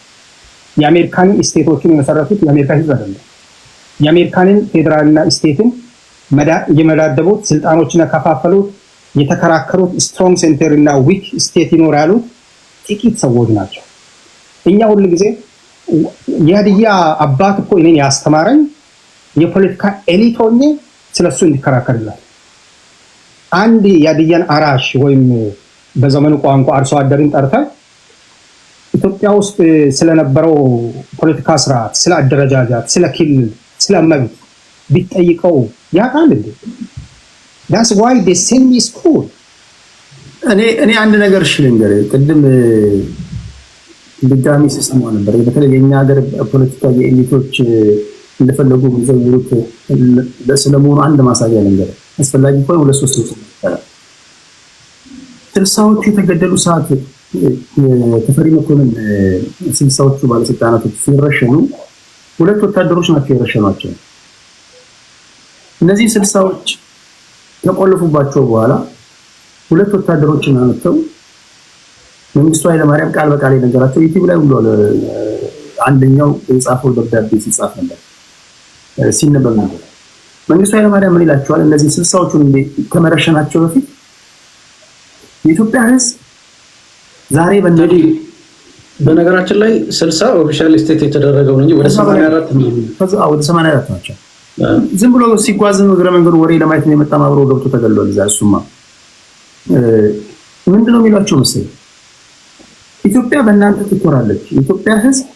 የአሜሪካንን ስቴቶችን የመሰረቱት የአሜሪካ ህዝብ አይደለም። የአሜሪካንን ፌዴራልና ስቴትን የመዳደቡት፣ ስልጣኖችን ያከፋፈሉት፣ የተከራከሩት ስትሮንግ ሴንተር እና ዊክ ስቴት ይኖር ያሉት ጥቂት ሰዎች ናቸው። እኛ ሁሉ ጊዜ የሀዲያ አባት እኮ እኔን ያስተማረኝ የፖለቲካ ኤሊት ሆኜ ስለሱ እንዲከራከርላት አንድ የሀዲያን አራሽ ወይም በዘመኑ ቋንቋ አርሶ አደርን ጠርተን ኢትዮጵያ ውስጥ ስለነበረው ፖለቲካ ስርዓት፣ ስለ አደረጃጃት፣ ስለ ክልል፣ ስለ መብት ቢጠይቀው ያውቃል እንዴ? that's why they send me school። እኔ አንድ ነገር ልንገር። ቅድም ድጋሚ ሲሰማ ነበር። በተለይ የኛ ሀገር ፖለቲካ የኤሊቶች እንደፈለጉ የሚዘውሩት ስለመሆኑ አንድ ማሳያ ልንገር። አስፈላጊ ከሆነ ሁለት ሶስት ስልሳዎቹ የተገደሉ ሰዓት ተፈሪ መኮንን ስልሳዎቹ ባለስልጣናቶች ሲረሸኑ ሁለት ወታደሮች ናቸው የረሸኗቸው። እነዚህ ስልሳዎች ተቆልፉባቸው በኋላ ሁለት ወታደሮችን አመጣው። መንግስቱ ኃይለማርያም ቃል በቃል የነገራቸው ዩቲዩብ ላይ ሁሉ አንደኛው የጻፈው ደብዳቤ ሲጻፍ ነበር ሲነበብ ነበር። መንግስቱ ኃይለማርያም ምን ይላቸዋል? እነዚህ ስልሳዎቹን ከመረሸናቸው በፊት የኢትዮጵያ ህዝብ ዛሬ በነገራችን ላይ 60 ኦፊሻል ስቴት የተደረገው እንጂ ወደ 84 ናቸው። ዝም ብሎ ሲጓዝ እግረ መንገዱ ወሬ ለማየት ነው የመጣ ማብሮ ገብቶ ተገሏል። እዛ እሱማ ምንድነው የሚሏቸው መሰለኝ? ኢትዮጵያ በእናንተ ትኮራለች፣ የኢትዮጵያ ህዝብ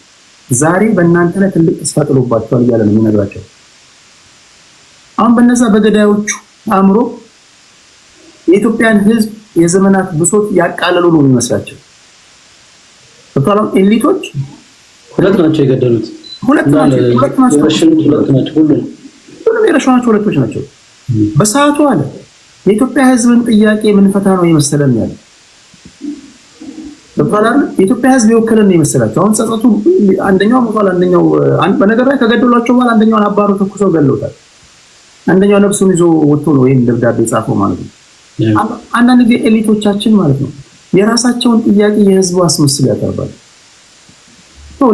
ዛሬ በእናንተ ላይ ትልቅ ተስፋ ጥሎባቸዋል እያለ ነው የሚነግራቸው። አሁን በነዛ በገዳዮቹ አእምሮ የኢትዮጵያን ህዝብ የዘመናት ብሶት ያቃለሉ ነው የሚመስላቸው። በጣም ኤሊቶች ሁለት ናቸው የገደሉት። ሁሉም የረሸኗቸው ሁለቶች ናቸው። በሰዓቱ አለ የኢትዮጵያ ህዝብን ጥያቄ ምንፈታ ነው የመሰለን ያለ በቃላር የኢትዮጵያ ህዝብ የወከለን ነው የመሰላቸው። አሁን ጸጸቱ አንደኛው ሞቷል፣ አንደኛው በነገር ላይ ከገደሏቸው በኋላ አንደኛውን አባሮ ተኩሰው ገለውታል። አንደኛው ነፍሱን ይዞ ወጥቶ ነው ይሄን ደብዳቤ ጻፈው ማለት ነው። አንዳንድ ጊዜ ኤሊቶቻችን ማለት ነው የራሳቸውን ጥያቄ የህዝቡ አስመስል ያቀርባሉ።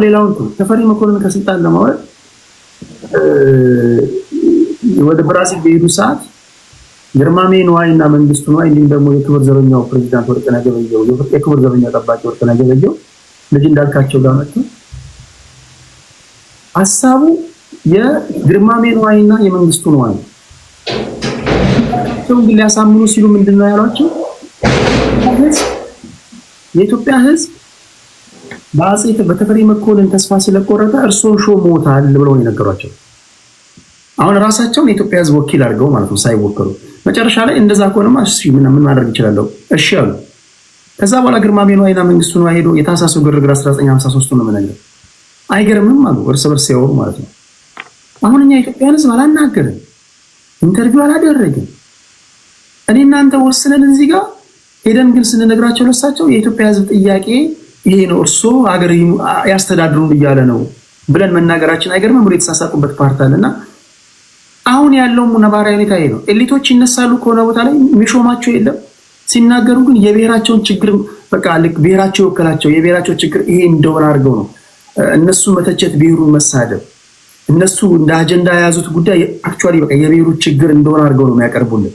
ሌላውን ተፈሪ መኮንን ከስልጣን ለማውረድ ወደ ብራዚል በሄዱ ሰዓት ግርማሜ ነዋይና መንግስቱ ነዋይ እንዲሁም ደግሞ የክብር ዘበኛው ፕሬዚዳንት ወርቅነህ ገበየሁ የክብር ዘበኛው ጠባቂ ወርቅነህ ገበየሁ ልጅ እንዳልካቸው ጋር መጥተው ሐሳቡ የግርማሜ ነዋይና የመንግስቱ ነዋይ ሰውን ሊያሳምኑ ሲሉ ምንድነው ያሏቸው? የኢትዮጵያ ህዝብ በተፈሪ መኮንን ተስፋ ስለቆረጠ እርሶን ሾሞታል ብለው የነገሯቸው። አሁን ራሳቸውን የኢትዮጵያ ህዝብ ወኪል አድርገው ማለት ነው ሳይወከሉ መጨረሻ ላይ እንደዛ ከሆነማ እሺ ምን ማድረግ ይችላል? እሺ አሉ። ከዛ በኋላ ግርማሜ ነዋይና መንግስቱ ነዋይ ሄዶ የታህሳሱ ግርግር 1953 ነው የምነግርህ። አይገርምም አሉ እርስ በርስ ሲያወሩ ማለት ነው። አሁን እኛ የኢትዮጵያን ህዝብ አላናገርን፣ ኢንተርቪው አላደረግን። እኔ እናንተ ወስነን እዚህ ጋር ሄደን ግን ስንነግራቸው ለሳቸው የኢትዮጵያ ህዝብ ጥያቄ ይሄ ነው፣ እርሶ ሀገር ያስተዳድሩን እያለ ነው ብለን መናገራችን አይገርምም? ብሎ የተሳሳቁበት ፓርት አለና አሁን ያለው ነባራዊ ሁኔታ ይሄ ነው። ኤሊቶች ይነሳሉ ከሆነ ቦታ ላይ የሚሾማቸው የለም። ሲናገሩ ግን የብሔራቸውን ችግር በቃ ልክ ብሔራቸው ይወከላቸው የብሔራቸው ችግር ይሄ እንደሆነ አድርገው ነው እነሱ መተቸት፣ ብሔሩን መሳደብ፣ እነሱ እንደ አጀንዳ የያዙት ጉዳይ አክቹአሊ በቃ የብሔሩ ችግር እንደሆነ አድርገው ነው የሚያቀርቡልን።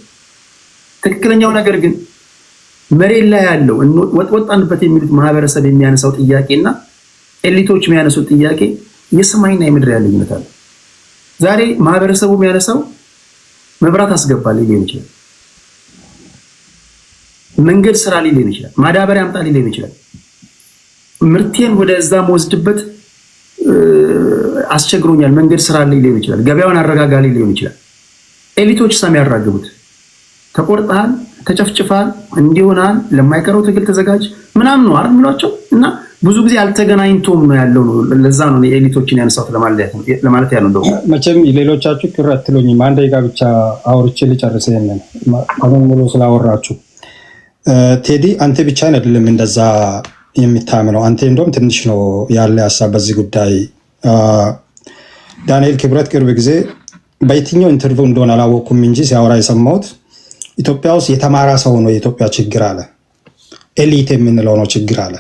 ትክክለኛው ነገር ግን መሬት ላይ ያለው ወጣንበት የሚሉት ማህበረሰብ የሚያነሳው ጥያቄና ኤሊቶች የሚያነሱት ጥያቄ የሰማይና የምድር ያለ ልዩነት አለ። ዛሬ ማህበረሰቡ የሚያነሳው መብራት አስገባል ሊሆን ይችላል፣ መንገድ ስራ ሊሆን ይችላል፣ ማዳበሪያ አምጣ ሊሆን ይችላል፣ ምርቴን ወደዛ መወስድበት አስቸግሮኛል፣ መንገድ ስራ ሊሆን ይችላል፣ ገበያውን አረጋጋ ሊሆን ይችላል። ኤሊቶች ሳም ያራግቡት ተቆርጠሃል፣ ተጨፍጭፋል፣ እንዲሆናል፣ ለማይቀረው ትግል ተዘጋጅ ምናምን ነው አይደል የሚሏቸው። እና ብዙ ጊዜ አልተገናኝቶም ነው ያለው ነው። ለዛ ነው ኤሊቶችን ያነሳሁት ለማለት ያለው። እንደው መቼም ሌሎቻችሁ ቅር አትሉኝም። አንድ ደቂቃ ብቻ አውርቼ ልጨርስ። ይሄንን አሁን ሙሉ ስላወራችሁ ቴዲ አንተ ብቻ አይደለም እንደዛ የሚታምነው። አንተ እንደውም ትንሽ ነው ያለ ሀሳብ በዚህ ጉዳይ። ዳንኤል ክብረት ቅርብ ጊዜ በየትኛው ኢንተርቪው እንደሆነ አላወቅኩም እንጂ ሲያወራ የሰማሁት ኢትዮጵያ ውስጥ የተማረ ሰው ነው የኢትዮጵያ ችግር አለ፣ ኤሊት የምንለው ነው ችግር አለ።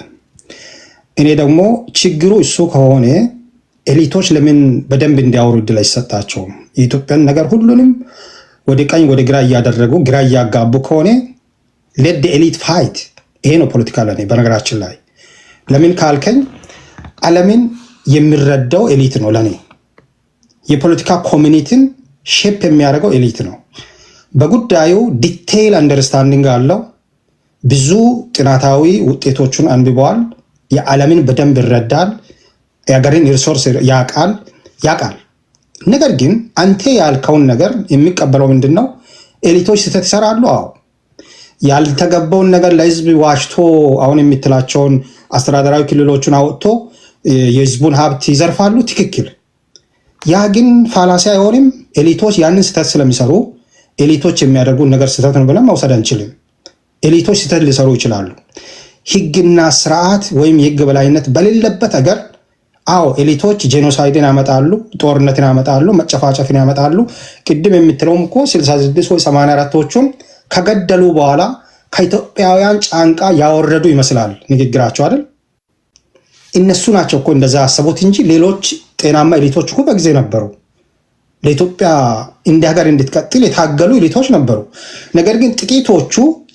እኔ ደግሞ ችግሩ እሱ ከሆነ ኤሊቶች ለምን በደንብ እንዲያወሩ እድል አይሰጣቸውም? የኢትዮጵያን ነገር ሁሉንም ወደ ቀኝ ወደ ግራ እያደረጉ ግራ እያጋቡ ከሆነ ሌት ኤሊት ፋይት። ይሄ ነው ፖለቲካ ለኔ። በነገራችን ላይ ለምን ካልከኝ ዓለምን የሚረዳው ኤሊት ነው ለኔ። የፖለቲካ ኮሚኒቲን ሼፕ የሚያደርገው ኤሊት ነው። በጉዳዩ ዲቴይል አንደርስታንዲንግ አለው። ብዙ ጥናታዊ ውጤቶቹን አንብበዋል። የዓለምን በደንብ ይረዳል። የሀገርን ሪሶርስ ያውቃል። ነገር ግን አንተ ያልከውን ነገር የሚቀበለው ምንድን ነው? ኤሊቶች ስህተት ይሰራሉ። አዎ ያልተገባውን ነገር ለህዝብ ዋሽቶ አሁን የምትላቸውን አስተዳደራዊ ክልሎቹን አወጥቶ የህዝቡን ሀብት ይዘርፋሉ። ትክክል። ያ ግን ፋላሲ አይሆንም። ኤሊቶች ያንን ስህተት ስለሚሰሩ ኤሊቶች የሚያደርጉን ነገር ስህተት ነው ብለን መውሰድ አንችልም። ኤሊቶች ስህተት ሊሰሩ ይችላሉ። ህግና ስርዓት ወይም የህግ በላይነት በሌለበት ሀገር አዎ ኤሊቶች ጄኖሳይድን ያመጣሉ፣ ጦርነትን ያመጣሉ፣ መጨፋጨፍን ያመጣሉ። ቅድም የምትለውም እኮ 66 ወይ 84ቶቹን ከገደሉ በኋላ ከኢትዮጵያውያን ጫንቃ ያወረዱ ይመስላል ንግግራቸው አይደል? እነሱ ናቸው እኮ እንደዛ ያሰቡት እንጂ ሌሎች ጤናማ ኤሊቶች እኮ በጊዜ ነበሩ። ለኢትዮጵያ እንደ ሀገር እንድትቀጥል የታገሉ ኤሊቶች ነበሩ። ነገር ግን ጥቂቶቹ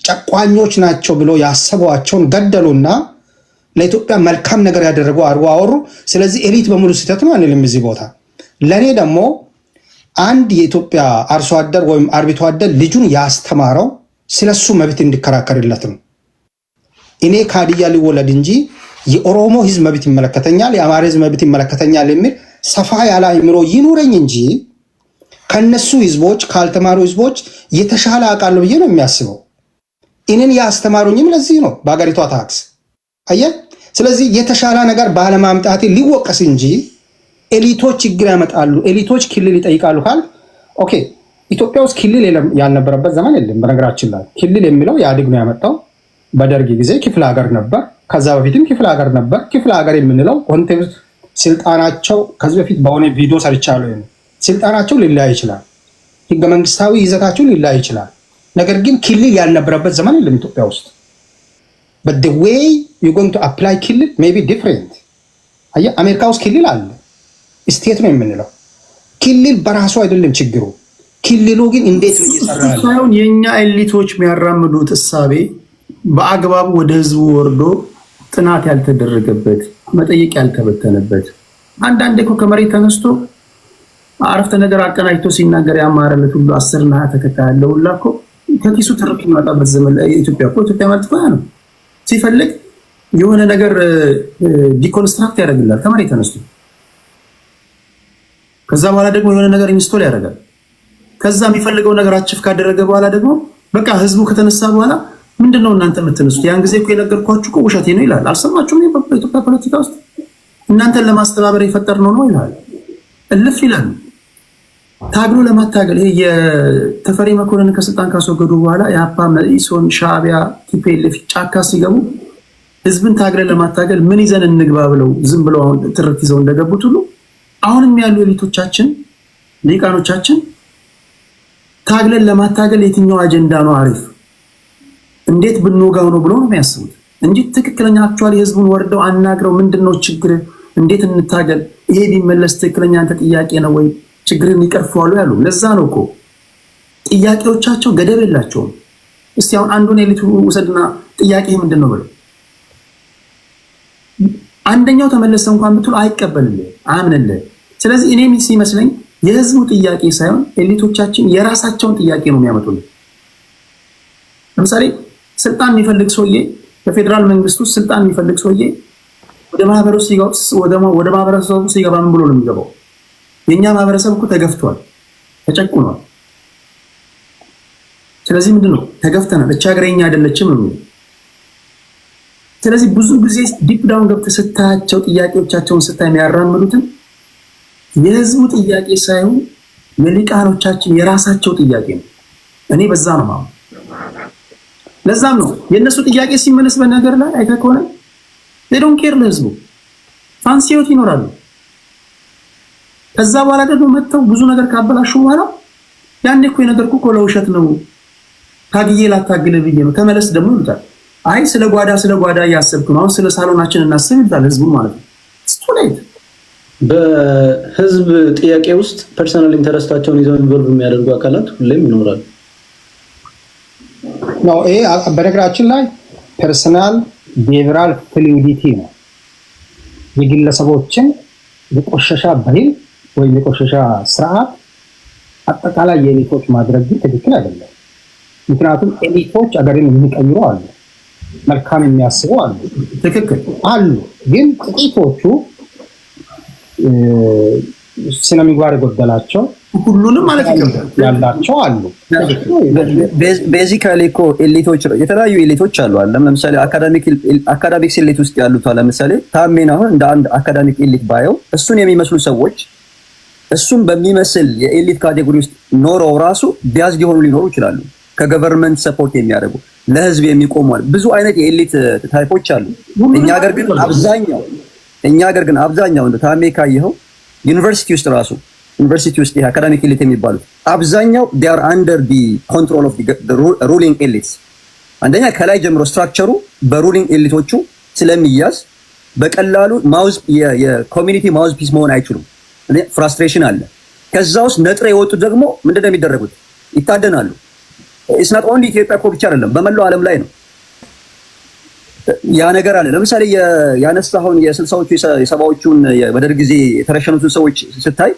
ጨቋኞች ናቸው ብሎ ያሰቧቸውን ገደሉና ለኢትዮጵያ መልካም ነገር ያደረጉ አድርጎ አወሩ። ስለዚህ ኤሊት በሙሉ ስህተት ነው አንልም እዚህ ቦታ። ለእኔ ደግሞ አንድ የኢትዮጵያ አርሶ አደር ወይም አርብቶ አደር ልጁን ያስተማረው ስለሱ መብት እንዲከራከርለት ነው። እኔ ከሀዲያ ሊወለድ እንጂ የኦሮሞ ህዝብ መብት ይመለከተኛል፣ የአማራ ህዝብ መብት ይመለከተኛል የሚል ሰፋ ያለ አእምሮ ይኑረኝ እንጂ ከነሱ ህዝቦች ካልተማሩ ህዝቦች የተሻለ አውቃለሁ ብዬ ነው የሚያስበው። እኔን ያስተማሩኝም ለዚህ ነው በሀገሪቷ ታክስ አየህ። ስለዚህ የተሻለ ነገር ባለማምጣቴ ሊወቀስ እንጂ ኤሊቶች ችግር ያመጣሉ፣ ኤሊቶች ክልል ይጠይቃሉ ካል ኦኬ። ኢትዮጵያ ውስጥ ክልል ያልነበረበት ዘመን የለም። በነገራችን ላይ ክልል የሚለው ኢህአዴግ ነው ያመጣው። በደርግ ጊዜ ክፍለ ሀገር ነበር፣ ከዛ በፊትም ክፍለ ሀገር ነበር። ክፍለ ሀገር የምንለው ኮንቴክስት ስልጣናቸው ከዚህ በፊት በሆነ ቪዲዮ ሰርቻለሁ። ስልጣናቸው ሊለያይ ይችላል፣ ህገ መንግስታዊ ይዘታቸው ሊለያይ ይችላል። ነገር ግን ክልል ያልነበረበት ዘመን የለም ኢትዮጵያ ውስጥ። but the way you're going to apply ክልል may be different። አየህ አሜሪካ ውስጥ ክልል አለ፣ ስቴት ነው የምንለው። ክልል በራሱ አይደለም ችግሩ። ክልሉ ግን እንዴት ነው እየሰራ ያለው? የኛ ኤሊቶች የሚያራምዱት እሳቤ በአግባቡ ወደ ህዝቡ ወርዶ ጥናት ያልተደረገበት መጠየቅ ያልተበተነበት አንዳንዴ እኮ ከመሬት ተነስቶ አረፍተ ነገር አቀናጅቶ ሲናገር ያማረለት ሁሉ 10 እና 20 ተከታይ ያለው ሁላ እኮ ከኪሱ ትርክ የሚመጣበት ዘመን ላይ ኢትዮጵያ ማለት እኮ ነው። ሲፈልግ የሆነ ነገር ዲኮንስትራክት ያደርግላል ከመሬት ተነስቶ። ከዛ በኋላ ደግሞ የሆነ ነገር ኢንስቶል ያደርጋል። ከዛ የሚፈልገው ነገር አችፍ ካደረገ በኋላ ደግሞ በቃ ህዝቡ ከተነሳ በኋላ ምንድነው እናንተ የምትነሱት? ያን ጊዜ እኮ የነገርኳችሁ እኮ ውሸቴ ነው ይላል። አልሰማችሁም? በኢትዮጵያ ፖለቲካ ውስጥ እናንተን ለማስተባበር የፈጠርነው ነው ይላል። እልፍ ይላል። ታግሎ ለማታገል ይሄ የተፈሪ መኮንን ከስልጣን ካስወገዱ በኋላ የአፓ መኢሶን፣ ሻዕቢያ፣ ቲፒኤልኤፍ ጫካ ሲገቡ ህዝብን ታግለን ለማታገል ምን ይዘን እንግባ ብለው ዝም ብለው አሁን ትርክ ይዘው እንደገቡት ሁሉ አሁንም ያሉ ኤሊቶቻችን ሊቃኖቻችን ታግለን ለማታገል የትኛው አጀንዳ ነው አሪፍ እንዴት ብንወጋው ነው ብሎ ነው የሚያስቡት እንጂ ትክክለኛ አክቹአሊ ህዝቡን ወርደው አናግረው ምንድነው ችግር እንዴት እንታገል ይሄ ቢመለስ ትክክለኛ አንተ ጥያቄ ነው ወይ ችግርን ይቀርፋሉ ያሉ። ለዛ ነው እኮ ጥያቄዎቻቸው ገደብ የላቸውም። እስቲ አሁን አንዱን ኤሊት ወሰድና ጥያቄ ምንድነው ብለው አንደኛው ተመለሰ እንኳን ብትሉ አይቀበልልህ አያምንልህ። ስለዚህ እኔ ሲመስለኝ የህዝቡ ጥያቄ ሳይሆን ኤሊቶቻችን የራሳቸውን ጥያቄ ነው የሚያመጡልን። ለምሳሌ ስልጣን የሚፈልግ ሰውዬ በፌደራል መንግስት ውስጥ ስልጣን የሚፈልግ ሰውዬ ወደ ማህበረሰቡ ሲገባ ምን ብሎ ነው የሚገባው? የኛ ማህበረሰብ እኮ ተገፍቷል፣ ተጨቁኗል። ስለዚህ ምንድነው ተገፍተናል፣ እቺ ሀገረኛ አይደለችም ነው። ስለዚህ ብዙ ጊዜ ዲፕ ዳውን ገብተህ ስታያቸው ጥያቄዎቻቸውን ስታይ የሚያራምዱትን የህዝቡ ጥያቄ ሳይሆን የሊቃኖቻችን የራሳቸው ጥያቄ ነው። እኔ በዛ ነው ማለት። ለዛም ነው የነሱ ጥያቄ ሲመለስ በነገር ላይ አይተህ ከሆነ they don't care ለህዝቡ ፋንሲ ህይወት ይኖራሉ። ከዛ በኋላ ደግሞ መጥተው ብዙ ነገር ካበላሹ በኋላ ያኔ እኮ የነገርኩ እኮ ለውሸት ነው ታግዬ ላታግል ብዬ ነው ተመለስ ደግሞ ይሉታል። አይ ስለ ጓዳ እያሰብኩ ነው አሁን ስለ ሳሎናችን እናስብ ይላል ህዝቡ ማለት ነው። ስቱሌት በህዝብ ጥያቄ ውስጥ ፐርሰናል ኢንተረስታቸውን ይዘው ኢንቮልቭ የሚያደርጉ አካላት ሁሌም ይኖራሉ ነው። ይሄ በነገራችን ላይ ፐርሰናል ቢሄቪራል ፍሉይዲቲ ነው። የግለሰቦችን የቆሸሻ ባህል ወይም የቆሸሻ ስርዓት አጠቃላይ የኤሊቶች ማድረግ ትክክል አይደለም። ምክንያቱም ኤሊቶች አገርን የሚቀይሩ አሉ፣ መልካም የሚያስቡ አሉ፣ ትክክል አሉ። ግን ጥቂቶቹ ስነ ምግባር የጎደላቸው ሁሉንም ማለት ያላቸው አሉ። ቤዚካሊ እኮ ኤሊቶች የተለያዩ ኤሊቶች አሉ። ለምሳሌ አካዳሚክስ ኤሊት ውስጥ ያሉት ለምሳሌ ታሜን አሁን እንደ አንድ አካዳሚክ ኤሊት ባየው እሱን የሚመስሉ ሰዎች እሱን በሚመስል የኤሊት ካቴጎሪ ውስጥ ኖረው ራሱ ቢያዝድ የሆኑ ሊኖሩ ይችላሉ። ከገቨርንመንት ሰፖርት የሚያደርጉ ለህዝብ የሚቆሙ ብዙ አይነት የኤሊት ታይፖች አሉ። እኛ ሀገር ግን አብዛኛው እንደ ታሜ ካየኸው ዩኒቨርሲቲ ውስጥ አካዳሚክ ኤሊት የሚባሉት አብዛኛው they are under the control of the ruling elites። አንደኛ ከላይ ጀምሮ ስትራክቸሩ በሩሊንግ ኤሊቶቹ ስለሚያዝ በቀላሉ የኮሚኒቲ ማውዝ ፒስ መሆን አይችሉም። ፍራስትሬሽን አለ። ከዛ ውስጥ ነጥረ የወጡት ደግሞ ምንድነው የሚደረጉት? ይታደናሉ። it's not only ኢትዮጵያ እኮ ብቻ አይደለም፣ በመላው ዓለም ላይ ነው ያ ነገር አለ። ለምሳሌ ያነሳውን የ60ዎቹ የ70ዎቹን በደርግ ጊዜ የተረሸኑትን ሰዎች ስታይ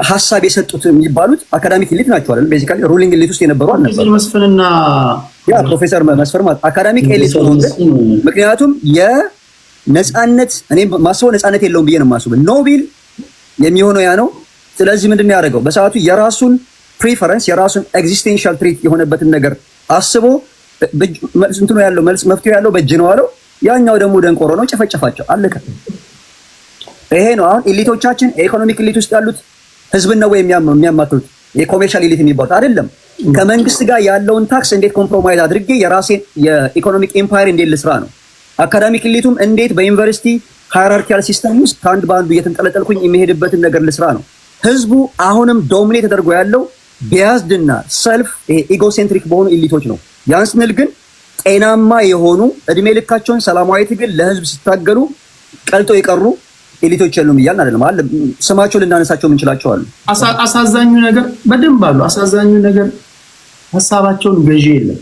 ሀሳብ የሰጡት የሚባሉት አካዳሚክ ኤሊት ናቸው አይደል? ቤዚካሊ ሩሊንግ ኤሊት ውስጥ የነበሩ አልነበሩ። መስፍንና ፕሮፌሰር መስፈር ማለት አካዳሚክ ኤሊት ነው። ምክንያቱም የነፃነት እኔ ማስበው ነፃነት የለውም ብዬ ነው የማስበው። ኖቤል የሚሆነው ያ ነው። ስለዚህ ምንድነው ያደረገው? በሰዓቱ የራሱን ፕሪፈረንስ የራሱን ኤግዚስቴንሻል ትሪት የሆነበትን ነገር አስቦ እንትኑ ያለው መፍትሄው ያለው በእጅ ነው አለው። ያኛው ደግሞ ደንቆሮ ነው፣ ጨፈጨፋቸው፣ አለቀ። ይሄ ነው አሁን ኤሊቶቻችን የኢኮኖሚክ ኤሊት ውስጥ ያሉት ህዝብን ነው የሚያማክሉት። የኮሜርሻል ኤሊት የሚባሉት አይደለም። ከመንግስት ጋር ያለውን ታክስ እንዴት ኮምፕሮማይዝ አድርጌ የራሴን የኢኮኖሚክ ኤምፓየር እንዴት ልስራ ነው። አካዳሚክ ኤሊቱም እንዴት በዩኒቨርሲቲ ሃይራርኪያል ሲስተም ውስጥ ከአንድ በአንዱ እየተንጠለጠልኩኝ የሚሄድበትን ነገር ልስራ ነው። ህዝቡ አሁንም ዶሚኔት ተደርጎ ያለው ቢያዝድና ሰልፍ ኢጎሴንትሪክ በሆኑ ኤሊቶች ነው። ያን ስንል ግን ጤናማ የሆኑ እድሜ ልካቸውን ሰላማዊ ትግል ለህዝብ ሲታገሉ ቀልጦ የቀሩ ኤሊቶች የሉም እያልን አይደለም አለ። ስማቸው ልናነሳቸው የምንችላቸው አሉ። አሳዛኙ ነገር በደንብ አሉ። አሳዛኙ ነገር ሀሳባቸውን ገዢ የለም።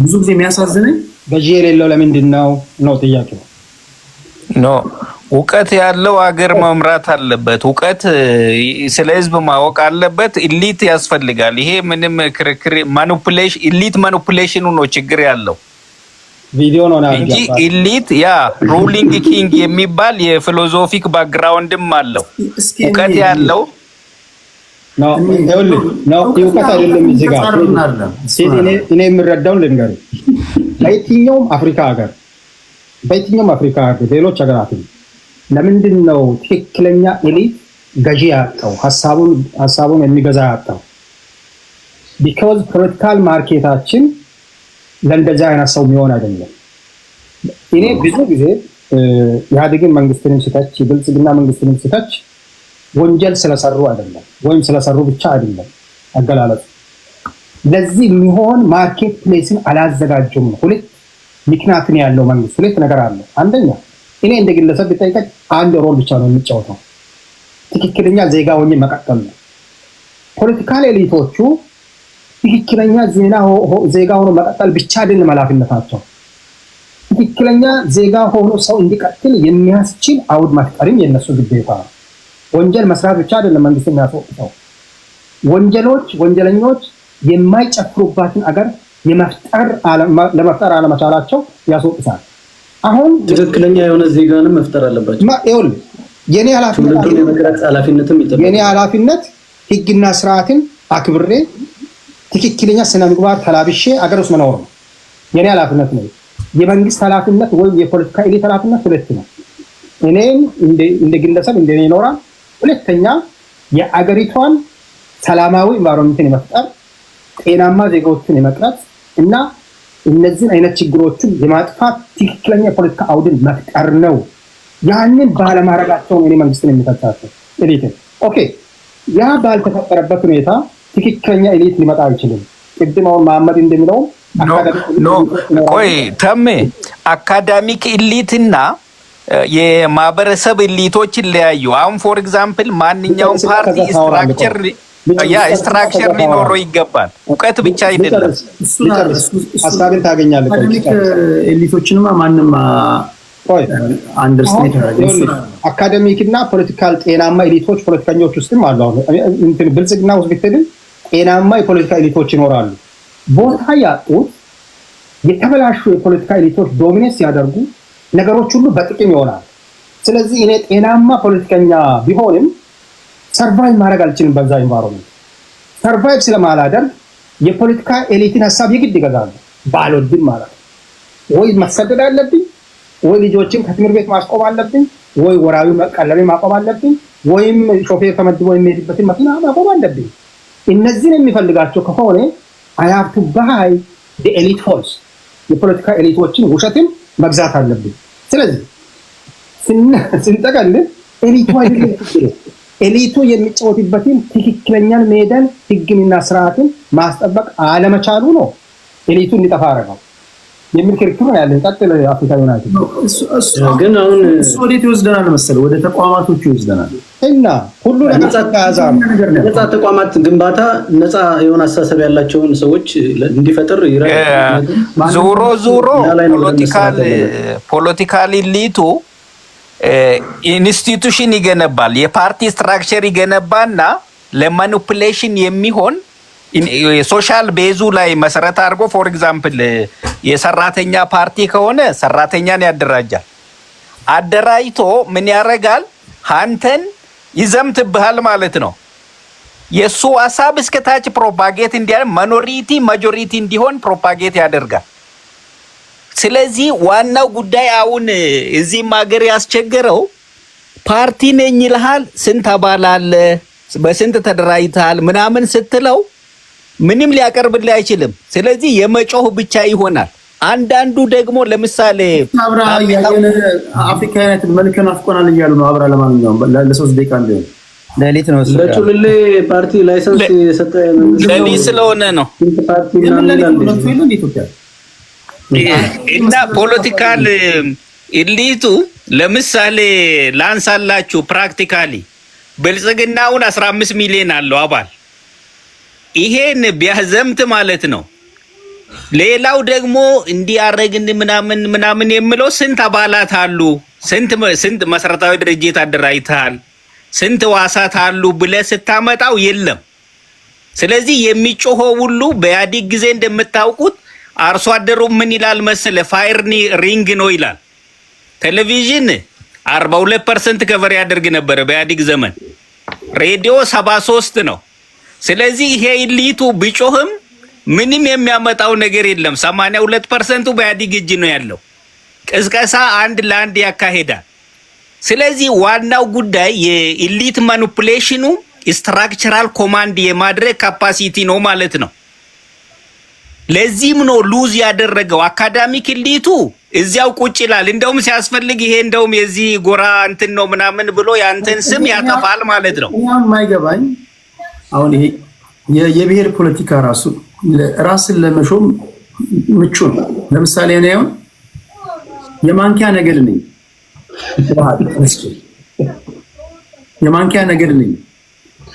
ብዙ ጊዜ የሚያሳዝነኝ ገዢ የሌለው ለምንድን ነው ጥያቄው። ኖ እውቀት ያለው አገር መምራት አለበት። እውቀት ስለ ህዝብ ማወቅ አለበት። ኢሊት ያስፈልጋል። ይሄ ምንም ክርክር ማኒፑሌሽን ኢሊት ማኒፑሌሽኑ ነው ችግር ያለው ቪዲዮ ነው እንጂ ኢሊት ሩሊንግ ኪንግ የሚባል የፊሎሶፊክ ባክግራውንድም አለው። እውቀት ያለው ነው እውቀት አይደለም። እዚህ ጋር እኔ የምረዳውን ልንገርህ። በየትኛውም አፍሪካ ሀገር ሌሎች ሀገራትም ለምንድን ነው ትክክለኛ ኤሊት ገዢ ያጣው ሀሳቡን የሚገዛ ያጣው? ቢኮዝ ፖለቲካል ማርኬታችን ለእንደዚያ አይነት ሰው የሚሆን አይደለም። እኔ ብዙ ጊዜ ኢህአዴግን መንግስትንም ስተች የብልጽግና መንግስትንም ስተች ወንጀል ስለሰሩ አይደለም ወይም ስለሰሩ ብቻ አይደለም አገላለጹ። ለዚህ የሚሆን ማርኬት ፕሌስን አላዘጋጁም ነው። ሁለት ምክንያት ነው ያለው መንግስት። ሁለት ነገር አለው። አንደኛ እኔ እንደ ግለሰብ ብጠይቀኝ አንድ ሮል ብቻ ነው የሚጫወተው፣ ትክክለኛ ዜጋ ሆኜ መቀጠል ነው። ፖለቲካል ኤሊቶቹ ትክክለኛ ዜጋ ሆኖ መቀጠል ብቻ አይደለም ኃላፊነታቸው፣ ትክክለኛ ዜጋ ሆኖ ሰው እንዲቀጥል የሚያስችል አውድ መፍጠርም የነሱ ግዴታ ነው። ወንጀል መስራት ብቻ አይደለም መንግስት የሚያስወቅሰው። ወንጀለኞች የማይጨፍሩባትን አገር ለመፍጠር አለመቻላቸው ያስወቅሳል። አሁን ትክክለኛ የሆነ ዜጋንም መፍጠር አለባቸው። ይኸውልህ የኔ ኃላፊነት ህግና ስርዓትን አክብሬ ትክክለኛ ስነ ምግባር ተላብሼ አገር ውስጥ መኖር ነው የኔ ኃላፊነት ነው። የመንግስት ኃላፊነት ወይም የፖለቲካ ኤሊት ኃላፊነት ሁለት ነው። እኔም እንደ ግለሰብ እንደኔ ይኖራል። ሁለተኛ የአገሪቷን ሰላማዊ ኢንቫይሮንመንትን የመፍጠር ጤናማ ዜጋዎችን የመቅረጽ እና እነዚህን አይነት ችግሮችን የማጥፋት ትክክለኛ የፖለቲካ አውድን መፍጠር ነው። ያንን ባለማድረጋቸው እኔ መንግስትን የሚተቻቸው ኤሊት ኦኬ፣ ያ ባልተፈጠረበት ሁኔታ ትክክለኛ ኤሊት ሊመጣ አይችልም። ቅድም አሁን መሐመድ እንደሚለው ቆይ ተሜ አካዳሚክ ኤሊትና የማህበረሰብ ኤሊቶች ይለያዩ። አሁን ፎር ኤግዛምፕል ማንኛውም ፓርቲ ስትራክቸር ሊኖረው ይገባል። እውቀት ብቻ አይደለም። ሀሳብን ታገኛለህ። ኤሊቶችንማ ማንም አንደርስታንድ አካዳሚክ እና ፖለቲካል ጤናማ ኤሊቶች ፖለቲከኞች ውስጥም አሉ። አሁን ብልጽግና ውስጥ ብትሄድ ጤናማ የፖለቲካ ኤሊቶች ይኖራሉ። ቦታ ያጡት የተበላሹ የፖለቲካ ኤሊቶች ዶሚኔት ሲያደርጉ ነገሮች ሁሉ በጥቅም ይሆናል። ስለዚህ እኔ ጤናማ ፖለቲከኛ ቢሆንም ሰርቫይቭ ማድረግ አልችልም በዛ ኢንቫይሮንመንት። ሰርቫይቭ ስለማላደርግ የፖለቲካ ኤሊትን ሀሳብ የግድ ይገዛሉ። ባልወድም ማለት ነው። ወይ መሰደድ አለብኝ፣ ወይ ልጆችን ከትምህርት ቤት ማስቆም አለብኝ፣ ወይ ወራዊ ቀለቤ ማቆም አለብኝ፣ ወይም ሾፌር ተመድቦ የሚሄድበትን መኪና ማቆም አለብኝ። እነዚህን የሚፈልጋቸው ከሆነ I have to buy the elite force የፖለቲካ ኤሊቶችን ውሸትን መግዛት አለብኝ። ስለዚህ ስንጠቀልል ኤሊቱ አይደለም ኤሊቱ የሚጫወትበትን ትክክለኛን ሜዳን ህግንና ስርዓትን ማስጠበቅ አለመቻሉ ነው ኤሊቱ እንዲጠፋ አደረገው የሚል ክርክር ነው ያለን። ቀጥል አፍሪካ ዩናይትድ ግን አሁን ወዴት ይወስደናል መሰለህ? ወደ ተቋማቶቹ ይወስደናል እና ሁሉ ነፃ ተቋማት ግንባታ ነፃ የሆነ አስተሳሰብ ያላቸውን ሰዎች እንዲፈጥር ይረዳል። ዞሮ ፖለቲካል ኤሊቱ ኢንስቲትዩሽን ይገነባል፣ የፓርቲ ስትራክቸር ይገነባና ለማኒፑሌሽን የሚሆን የሶሻል ቤዙ ላይ መሰረት አድርጎ ፎር ኤግዛምፕል የሰራተኛ ፓርቲ ከሆነ ሰራተኛን ያደራጃል። አደራጅቶ ምን ያደርጋል? አንተን ይዘምትብሃል ማለት ነው። የሱ ሀሳብ እስከታች ፕሮፓጌት እንዲያደርግ ማጆሪቲ እንዲሆን ፕሮፓጌት ያደርጋል። ስለዚህ ዋናው ጉዳይ አሁን እዚህም ሀገር ያስቸገረው ፓርቲ ነኝ ይልሃል፣ ስንት አባል አለ፣ በስንት ተደራጅተሃል ምናምን ስትለው ምንም ሊያቀርብልህ አይችልም። ስለዚህ የመጮህ ብቻ ይሆናል። አንዳንዱ ደግሞ ለምሳሌ አፍሪካ ዩናይትድ መልከን አፍቆናል እያሉ ነው። አብራ ለማንኛውም ለ3 ደቂቃ እንደሆነ ለሊት ነው ለጩልሌ ፓርቲ ላይሰንስ የሰጠ ለሊት ስለሆነ ነው። እና ፖለቲካል ኤሊቱ ለምሳሌ ላንሳላችሁ ፕራክቲካሊ ብልጽግናውን 15 ሚሊዮን አለው አባል። ይሄን ቢያዘምት ማለት ነው። ሌላው ደግሞ እንዲያረግን ምናምን የሚለው ስንት አባላት አሉ? ስንት መሰረታዊ ድርጅት አደራጅተሃል? ስንት ዋሳት አሉ ብለህ ስታመጣው የለም። ስለዚህ የሚጮኸው ሁሉ በኢህአዴግ ጊዜ እንደምታውቁት አርሶ አደሩ ምን ይላል መሰለ? ፋየር ሪንግ ነው ይላል። ቴሌቪዥን 42% ከቨር ያደርግ ነበር በኢህአዴግ ዘመን፣ ሬዲዮ 73 ነው። ስለዚህ ይሄ ኢሊቱ ቢጮህም ምንም የሚያመጣው ነገር የለም። 82% በኢህአዴግ እጅ ነው ያለው። ቅስቀሳ አንድ ለአንድ ያካሄዳል። ስለዚህ ዋናው ጉዳይ የኢሊት ማኒፑሌሽኑ ስትራክቸራል ኮማንድ የማድረግ ካፓሲቲ ነው ማለት ነው። ለዚህም ነው ሉዝ ያደረገው። አካዳሚክ ኢሊቱ እዚያው ቁጭ ይላል። እንደውም ሲያስፈልግ ይሄ እንደውም የዚህ ጎራ እንትን ነው ምናምን ብሎ ያንተን ስም ያጠፋል ማለት ነው። የማይገባኝ አሁን ይሄ የብሔር ፖለቲካ ራስን ለመሾም ምቹ ነው። ለምሳሌ እኔ አሁን የማንኪያ ነገድ ነኝ፣ የማንኪያ ነገድ ነኝ።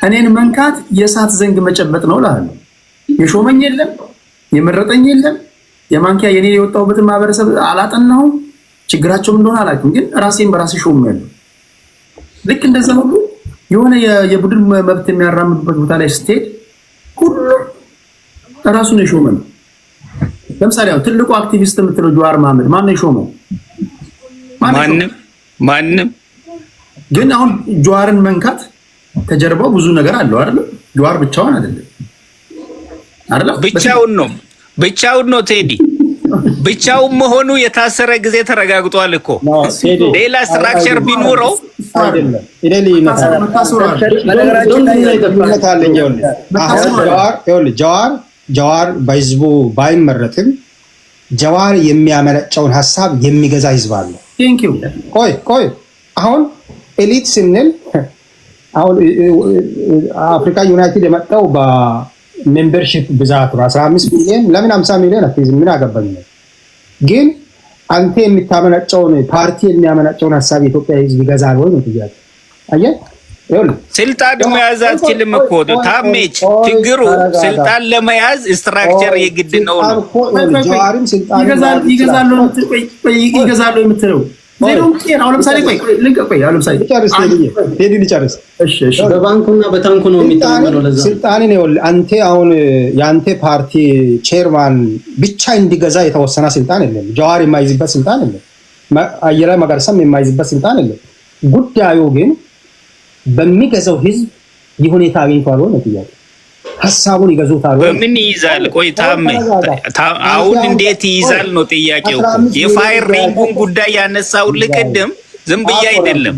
እኔን መንካት የእሳት ዘንግ መጨበጥ ነው እላለሁ። የሾመኝ የለም፣ የመረጠኝ የለም። የማንኪያ የኔ የወጣሁበትን ማህበረሰብ አላጠናሁም፣ ችግራቸውም እንደሆነ አላውቅም። ግን ራሴን በራሴ ሾሜያለሁ። ልክ እንደዛ ሁሉ የሆነ የቡድን መብት የሚያራምዱበት ቦታ ላይ ስትሄድ ሁሉም ራሱን የሾመ ነው። ለምሳሌ አሁን ትልቁ አክቲቪስት የምትለው ጀዋር መሐመድ ማን ነው የሾመው? ማንም። ግን አሁን ጀዋርን መንካት ከጀርባው ብዙ ነገር አለው አይደል? ጀዋር ብቻውን አይደለም። ብቻውን ነው ቴዲ። ብቻውን መሆኑ የታሰረ ጊዜ ተረጋግጧል እኮ። ሌላ ስትራክቸር ቢኖረው አይደለም። ጀዋር በህዝቡ ባይመረጥም ጀዋር የሚያመነጨውን ሀሳብ የሚገዛ ህዝብ አለ። ቆይ አሁን ኤሊት ስንል አሁን አፍሪካ ዩናይትድ የመጣው በሜምበርሺፕ ብዛት ነው 15 ሚሊዮን። ለምን 50 ሚሊዮን አትይዝም? ምን አገባኝ። ግን አንተ የምታመነጨውን ፓርቲ የሚያመነጨውን ሀሳብ የኢትዮጵያ ህዝብ ይገዛል ወይ ነው ጥያቄ። አየህ ስልጣን መያዝ አትችልም እኮ ታሜች። ችግሩ ስልጣን ለመያዝ ስትራክቸር የግድ ነው። ጀዋርም ስልጣን ይገዛሉ የምትለው በባንኩና በታንኩ ነው የሚተማመነው። ለዛ ስልጣንን አንተ አሁን የአንተ ፓርቲ ቼርማን ብቻ እንዲገዛ የተወሰነ ስልጣን የለም። ጀዋር የማይዝበት ስልጣን የለም። አየለ መገርሳም የማይዝበት ስልጣን የለም። ጉዳዩ ግን በሚገዛው ህዝብ የሁኔታ አግኝቷል ወይ ነው ጥያቄ። ሐሳቡን ይገዙታል ወይ? በምን ይይዛል? ቆይ አሁን እንዴት ይይዛል ነው ጥያቄው። የፋየር ሪንጉን ጉዳይ ያነሳው ልቅድም ዝም ብዬ አይደለም።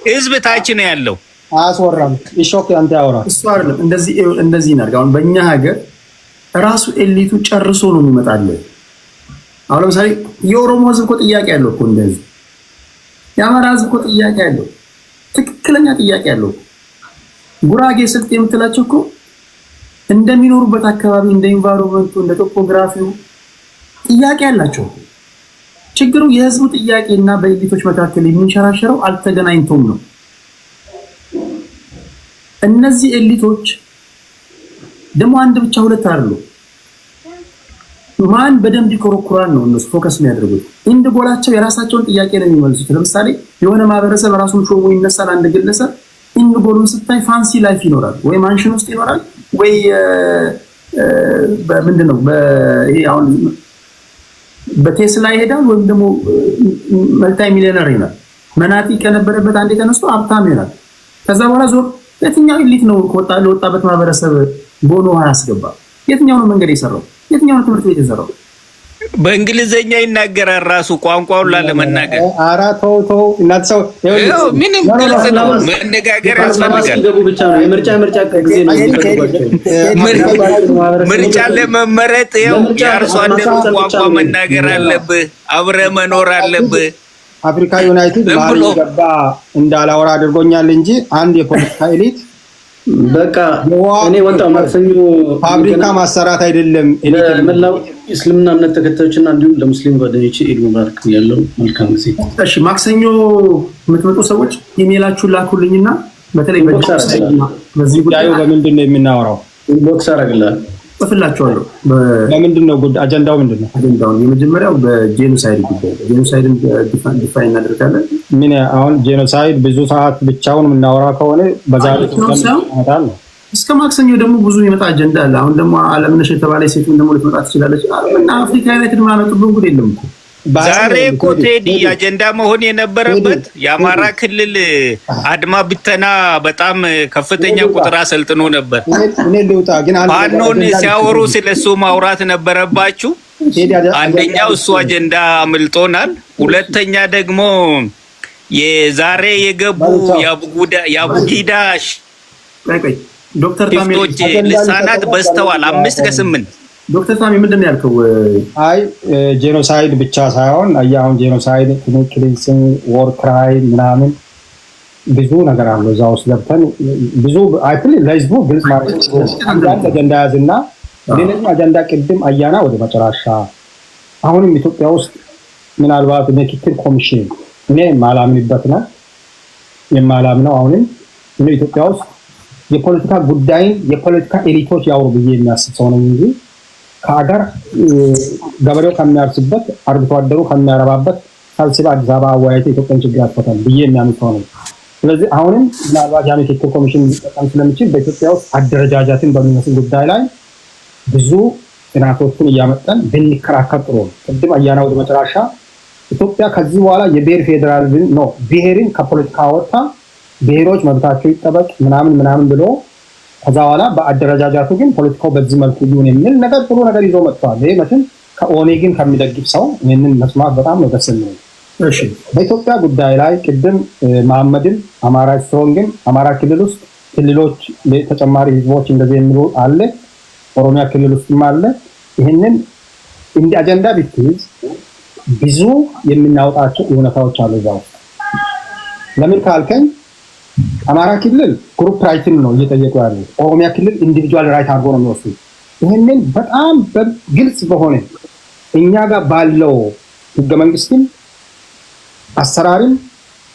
ህዝብ ታች ነው ያለው። አስወራም እሾክ አንተ ያወራ እሱ አይደለም። እንደዚህ እናድርግ። አሁን በእኛ ሀገር ራሱ ኤሊቱ ጨርሶ ነው የሚመጣለው። አሁን ለምሳሌ የኦሮሞ ህዝብ እኮ ጥያቄ ያለው እኮ እንደዚህ፣ የአማራ ህዝብ እኮ ጥያቄ ያለው ትክክለኛ ጥያቄ ያለው። ጉራጌ ስልጤ የምትላቸው እኮ እንደሚኖሩበት አካባቢ እንደ ኢንቫይሮንመንቱ እንደ ቶፖግራፊው ጥያቄ ያላቸው። ችግሩ የህዝቡ ጥያቄና በኤሊቶች መካከል የሚንሸራሸረው አልተገናኝቶም ነው። እነዚህ ኤሊቶች ደግሞ አንድ ብቻ ሁለት አይደሉም። ማን በደንብ ይኮረኩራል ነው እነሱ ፎከስ የሚያደርጉት። እንደ ጎላቸው የራሳቸውን ጥያቄ ነው የሚመልሱት። ለምሳሌ የሆነ ማህበረሰብ ራሱን ሾሞ ይነሳል። አንድ ግለሰብ እንደ ጎሉን ስታይ ፋንሲ ላይፍ ይኖራል፣ ወይ ማንሽን ውስጥ ይኖራል፣ ወይ በምንድነው አሁን በቴስላ ይሄዳል፣ ወይም ደግሞ መልታይ ሚሊዮነር ይሆናል። መናጢ ከነበረበት አንዴ ተነስቶ ሀብታም ይሆናል። ከዛ በኋላ ዞር የትኛው ኤሊት ነው ለወጣበት ማህበረሰብ ቦኖ ያስገባ? የትኛው ነው መንገድ የሰራው? የትኛው ነው ትምህርት ቤት የሰራው? በእንግሊዘኛ ይናገራል ራሱ ቋንቋውን ላለመናገር። ኧረ ተው እናት ሰው ምንም ግልጽ ነው። መነጋገር ያስፈልጋል። ምርጫ ለመመረጥ ይኸው የአርሶ አደሩ ቋንቋ መናገር አለብህ። አብረህ መኖር አለብህ። አፍሪካ ዩናይትድ ማን ገባ እንዳላወራ አድርጎኛል እንጂ አንድ የፖለቲካ ኤሊት በቃ እኔ ወጣ ማክሰኞ ፋብሪካ ማሰራት አይደለም ለመላው እስልምና እምነት ተከታዮችና እንዲሁም ለሙስሊም ጓደኞቼ ኢድ ሙባረክ ያለው መልካም ጊዜ። እሺ ማክሰኞ የምትመጡ ሰዎች ኢሜይላችሁን ላኩልኝና በተለይ በዚህ ጉዳይ በምንድን ነው የምናወራው? ኢንቦክስ አደርግልሃለሁ ጽፍላችኋለሁ። በምንድን ነው ጉዳይ አጀንዳው ምንድን ነው? አጀንዳው የመጀመሪያው በጄኖሳይድ ጉዳይ ጄኖሳይድን ዲፋይን እናደርጋለን። ምን አሁን ጄኖሳይድ ብዙ ሰዓት ብቻውን የምናወራ ከሆነ በዛሬ ነው። እስከ ማክሰኞ ደግሞ ብዙ የሚመጣ አጀንዳ አለ። አሁን ደግሞ አለምነሽ የተባለ ሴቱን ደግሞ ልትመጣ ትችላለች። እና አፍሪካ ዩናይትድ ማለቱብን ጉድ የለም እኮ ዛሬ እኮ ቴዲ አጀንዳ መሆን የነበረበት የአማራ ክልል አድማ ብተና በጣም ከፍተኛ ቁጥር አሰልጥኖ ነበር። ፋኖን ሲያወሩ ስለሱ ማውራት ነበረባችሁ። አንደኛው እሱ አጀንዳ አምልጦናል። ሁለተኛ ደግሞ የዛሬ የገቡ የአቡጊዳ ዶክተር ታሚዎች ልሳናት በስተዋል 5 ከ8 ዶክተር ታሚ ምንድን ያልከው? አይ ጄኖሳይድ ብቻ ሳይሆን አሁን ጄኖሳይድ ክሊንሲንግ ወር ክራይም ምናምን ብዙ ነገር አለው እዛ ውስጥ ገብተን ብዙ አይፕል ለህዝቡ ግልጽ ማለት አንዳንድ አጀንዳ ያዝና ሌላኛው አጀንዳ ቅድም አያና ወደ መጨረሻ አሁንም ኢትዮጵያ ውስጥ ምናልባት ምክክር ኮሚሽን እኔ ማላምንበት ነው የማላምነው አሁንም ኢትዮጵያ ውስጥ የፖለቲካ ጉዳይን የፖለቲካ ኤሊቶች ያወሩ ብዬ የሚያስብ ሰው ነው እንጂ ከሀገር ገበሬው ከሚያርስበት አርብቶ አደሩ ከሚያረባበት ሳልስባ አዲስ አበባ አወያይቶ ኢትዮጵያን ችግር ያስፈታል ብዬ የሚያምን ሰው ነው። ስለዚህ አሁንም ምናልባት የምክክር ኮሚሽን ሊጠቀም ስለሚችል በኢትዮጵያ ውስጥ አደረጃጃትን በሚመስል ጉዳይ ላይ ብዙ ጥናቶችን እያመጣን ብንከራከር ጥሩ ነው። ቅድም አያና ወደ መጨረሻ ኢትዮጵያ ከዚህ በኋላ የብሔር ፌዴራሊዝም ነው ብሔርን ከፖለቲካ ወጣ ብሔሮች መብታቸው ይጠበቅ ምናምን ብሎ ከዛ በኋላ በአደረጃጃቱ ግን ፖለቲካው በዚህ መልኩ ይሁን የሚል ነገር ጥሩ ነገር ይዞ መጥቷል። ይሄ መቼም ከኦኔግን ከሚደግፍ ሰው ይህንን መስማት በጣም ነው ደስ የሚለው። እሺ በኢትዮጵያ ጉዳይ ላይ ቅድም መሐመድን አማራ ስትሮንግን አማራ ክልል ውስጥ ክልሎች ተጨማሪ ህዝቦች እንደዚህ የሚሉ አለ፣ ኦሮሚያ ክልል ውስጥም አለ። ይህንን እንደ አጀንዳ ቢትይዝ ብዙ የምናወጣቸው እውነታዎች አሉ እዛ ውስጥ። ለምን ካልከኝ አማራ ክልል ግሩፕ ራይትን ነው እየጠየቁ ያለው፣ ኦሮሚያ ክልል ኢንዲቪጁዋል ራይት አድርጎ ነው የሚወስዱት። ይህንን በጣም ግልጽ በሆነ እኛ ጋር ባለው ህገ መንግስትን አሰራርን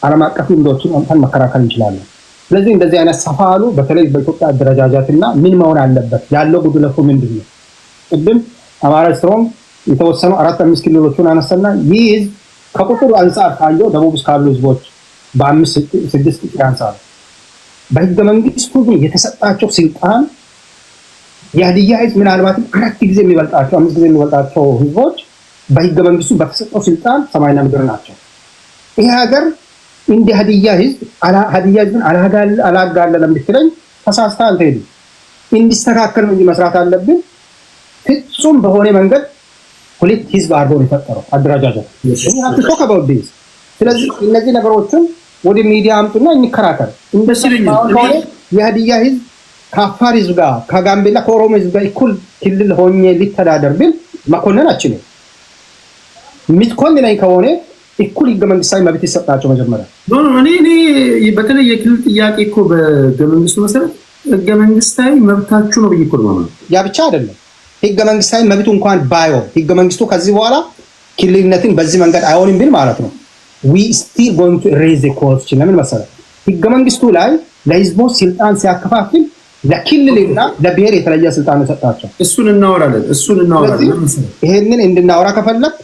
ዓለም አቀፍ ልምዶችን እንኳን መከራከር እንችላለን። ስለዚህ እንደዚህ አይነት ሰፋ ያሉ በተለይ በኢትዮጵያ አደረጃጃትና ምን መሆን አለበት ያለው ጉድለቱ ምንድን ነው? ቅድም አማራ ስትሮንግ የተወሰኑ 4-5 ክልሎችን አነሳና ይህ ከቁጥሩ አንጻር ካየው ደቡብ ውስጥ ካሉ ህዝቦች በ5-6 ያንሳሉ። በህገ መንግስቱ ግን የተሰጣቸው ስልጣን የሀዲያ ህዝብ ምናልባት 4 ጊዜ የሚበልጣቸው 5 ጊዜ የሚበልጣቸው ህዝቦች በህገ መንግስቱ በተሰጠው ስልጣን ሰማይና ምድር ናቸው። ይሄ ሀገር እንደ ሀዲያ ህዝብን አላጋለለም ብትለኝ ተሳስተሃል። አንተ እንዲስተካከል ነው መስራት አለብን። ፍጹም በሆነ መንገድ ሁለት ህዝብ አድርጎ ነው የፈጠረው አደረጃጀት። ይሄ አጥቶ ከበውዲስ ስለዚህ እነዚህ ነገሮችን ወደ ሚዲያ አምጡና እንከራከር። እንደዚህ የሀዲያ ህዝብ ከአፋር ህዝብ ጋር ከጋምቤላ ከኦሮሞ ህዝብ ጋር እኩል ክልል ሆኜ ሊተዳደር ብል መኮንን አችልም። ምትኮንነኝ ከሆነ እኩል ህገ መንግስታዊ መብት ይሰጣቸው መጀመሪያ። እኔ በተለይ የክልል ጥያቄ እኮ በህገ መንግስቱ መሰረት ህገ መንግስታዊ መብታችሁ ነው ብዬ እኮ ነው። ያ ብቻ አይደለም ህገ መንግስታዊ መብቱ እንኳን ባይሆን ህገ መንግስቱ ከዚህ በኋላ ክልልነትን በዚህ መንገድ አይሆንም ቢል ማለት ነው we still going to raise the question። ለምን መሰለህ ህገ መንግስቱ ላይ ለህዝቦች ስልጣን ሲያከፋፍል ለክልልና ለብሔር የተለየ ስልጣን ሰጣቸው። እሱን እናወራለን። ይሄንን እንድናወራ ከፈለክ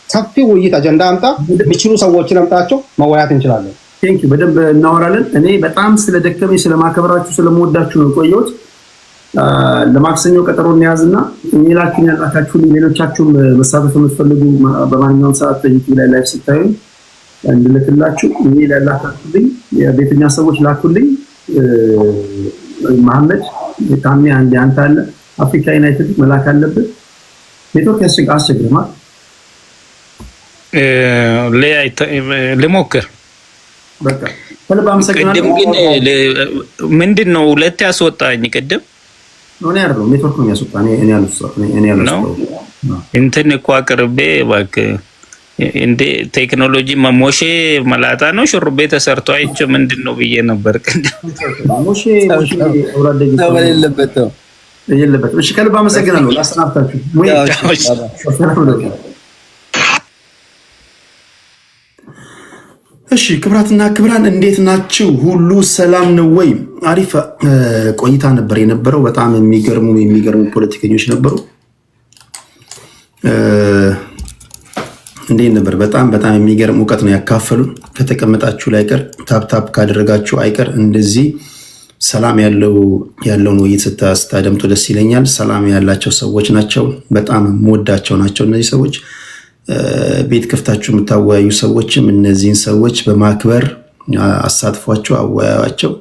ሰፊ ውይይት አጀንዳ አምጣ፣ የሚችሉ ሰዎችን አምጣቸው፣ መወያየት እንችላለን። ቴንክ ዩ በደንብ እናወራለን። እኔ በጣም ስለደከመኝ ስለማከብራችሁ ስለምወዳችሁ ነው ቆየሁት። ለማክሰኞ ቀጠሮ እንያዝና ኢሜላችሁን ያላካችሁልኝ ሌሎቻችሁም መሳተፍ የምትፈልጉ በማንኛውም ሰዓት ዩቲዩብ ላይ ላይቭ ስታዩ እንድልክላችሁ ኢሜል ያላካችሁልኝ የቤተኛ ሰዎች ላኩልኝ። መሐመድ ታሚ አንተ አለ አፍሪካ ዩናይትድ መላክ አለበት። ኔትወርክ አስቸግረማል። ልሞክር በቃ ከልብ አመሰግናለሁ። ቅድም ግን ምንድን ነው ሁለት ያስወጣኝ? ቅድም እኔ አይደለም ኔትወርክ ነው ያስወጣኝ። እኔ ያለው እንትን እኮ አቅርቤ እባክህ እንዴ ቴክኖሎጂ መሞሼ መላጣ ነው ሹሩቤ ተሰርቶ አይቼው ምንድን ነው ብዬ ነበር። ሞሼ የለበት። እሺ ከልብ አመሰግናለሁ። ላሰናብታችሁ። እሺ ክብራትና ክብራን እንዴት ናችሁ? ሁሉ ሰላም ነው ወይ? አሪፍ ቆይታ ነበር የነበረው። በጣም የሚገርሙ ፖለቲከኞች ነበሩ። እንዴት ነበር? በጣም የሚገርም እውቀት ነው ያካፈሉን። ከተቀመጣችሁ ላይ ቀር ታፕታፕ ካደረጋችሁ አይቀር እንደዚህ ሰላም ያለውን ውይይት ስታደምጡ ደስ ይለኛል። ሰላም ያላቸው ሰዎች ናቸው። በጣም የምወዳቸው ናቸው እነዚህ ሰዎች። ቤት ከፍታችሁ የምታወያዩ ሰዎችም እነዚህን ሰዎች በማክበር አሳትፏቸው፣ አወያዩዋቸው።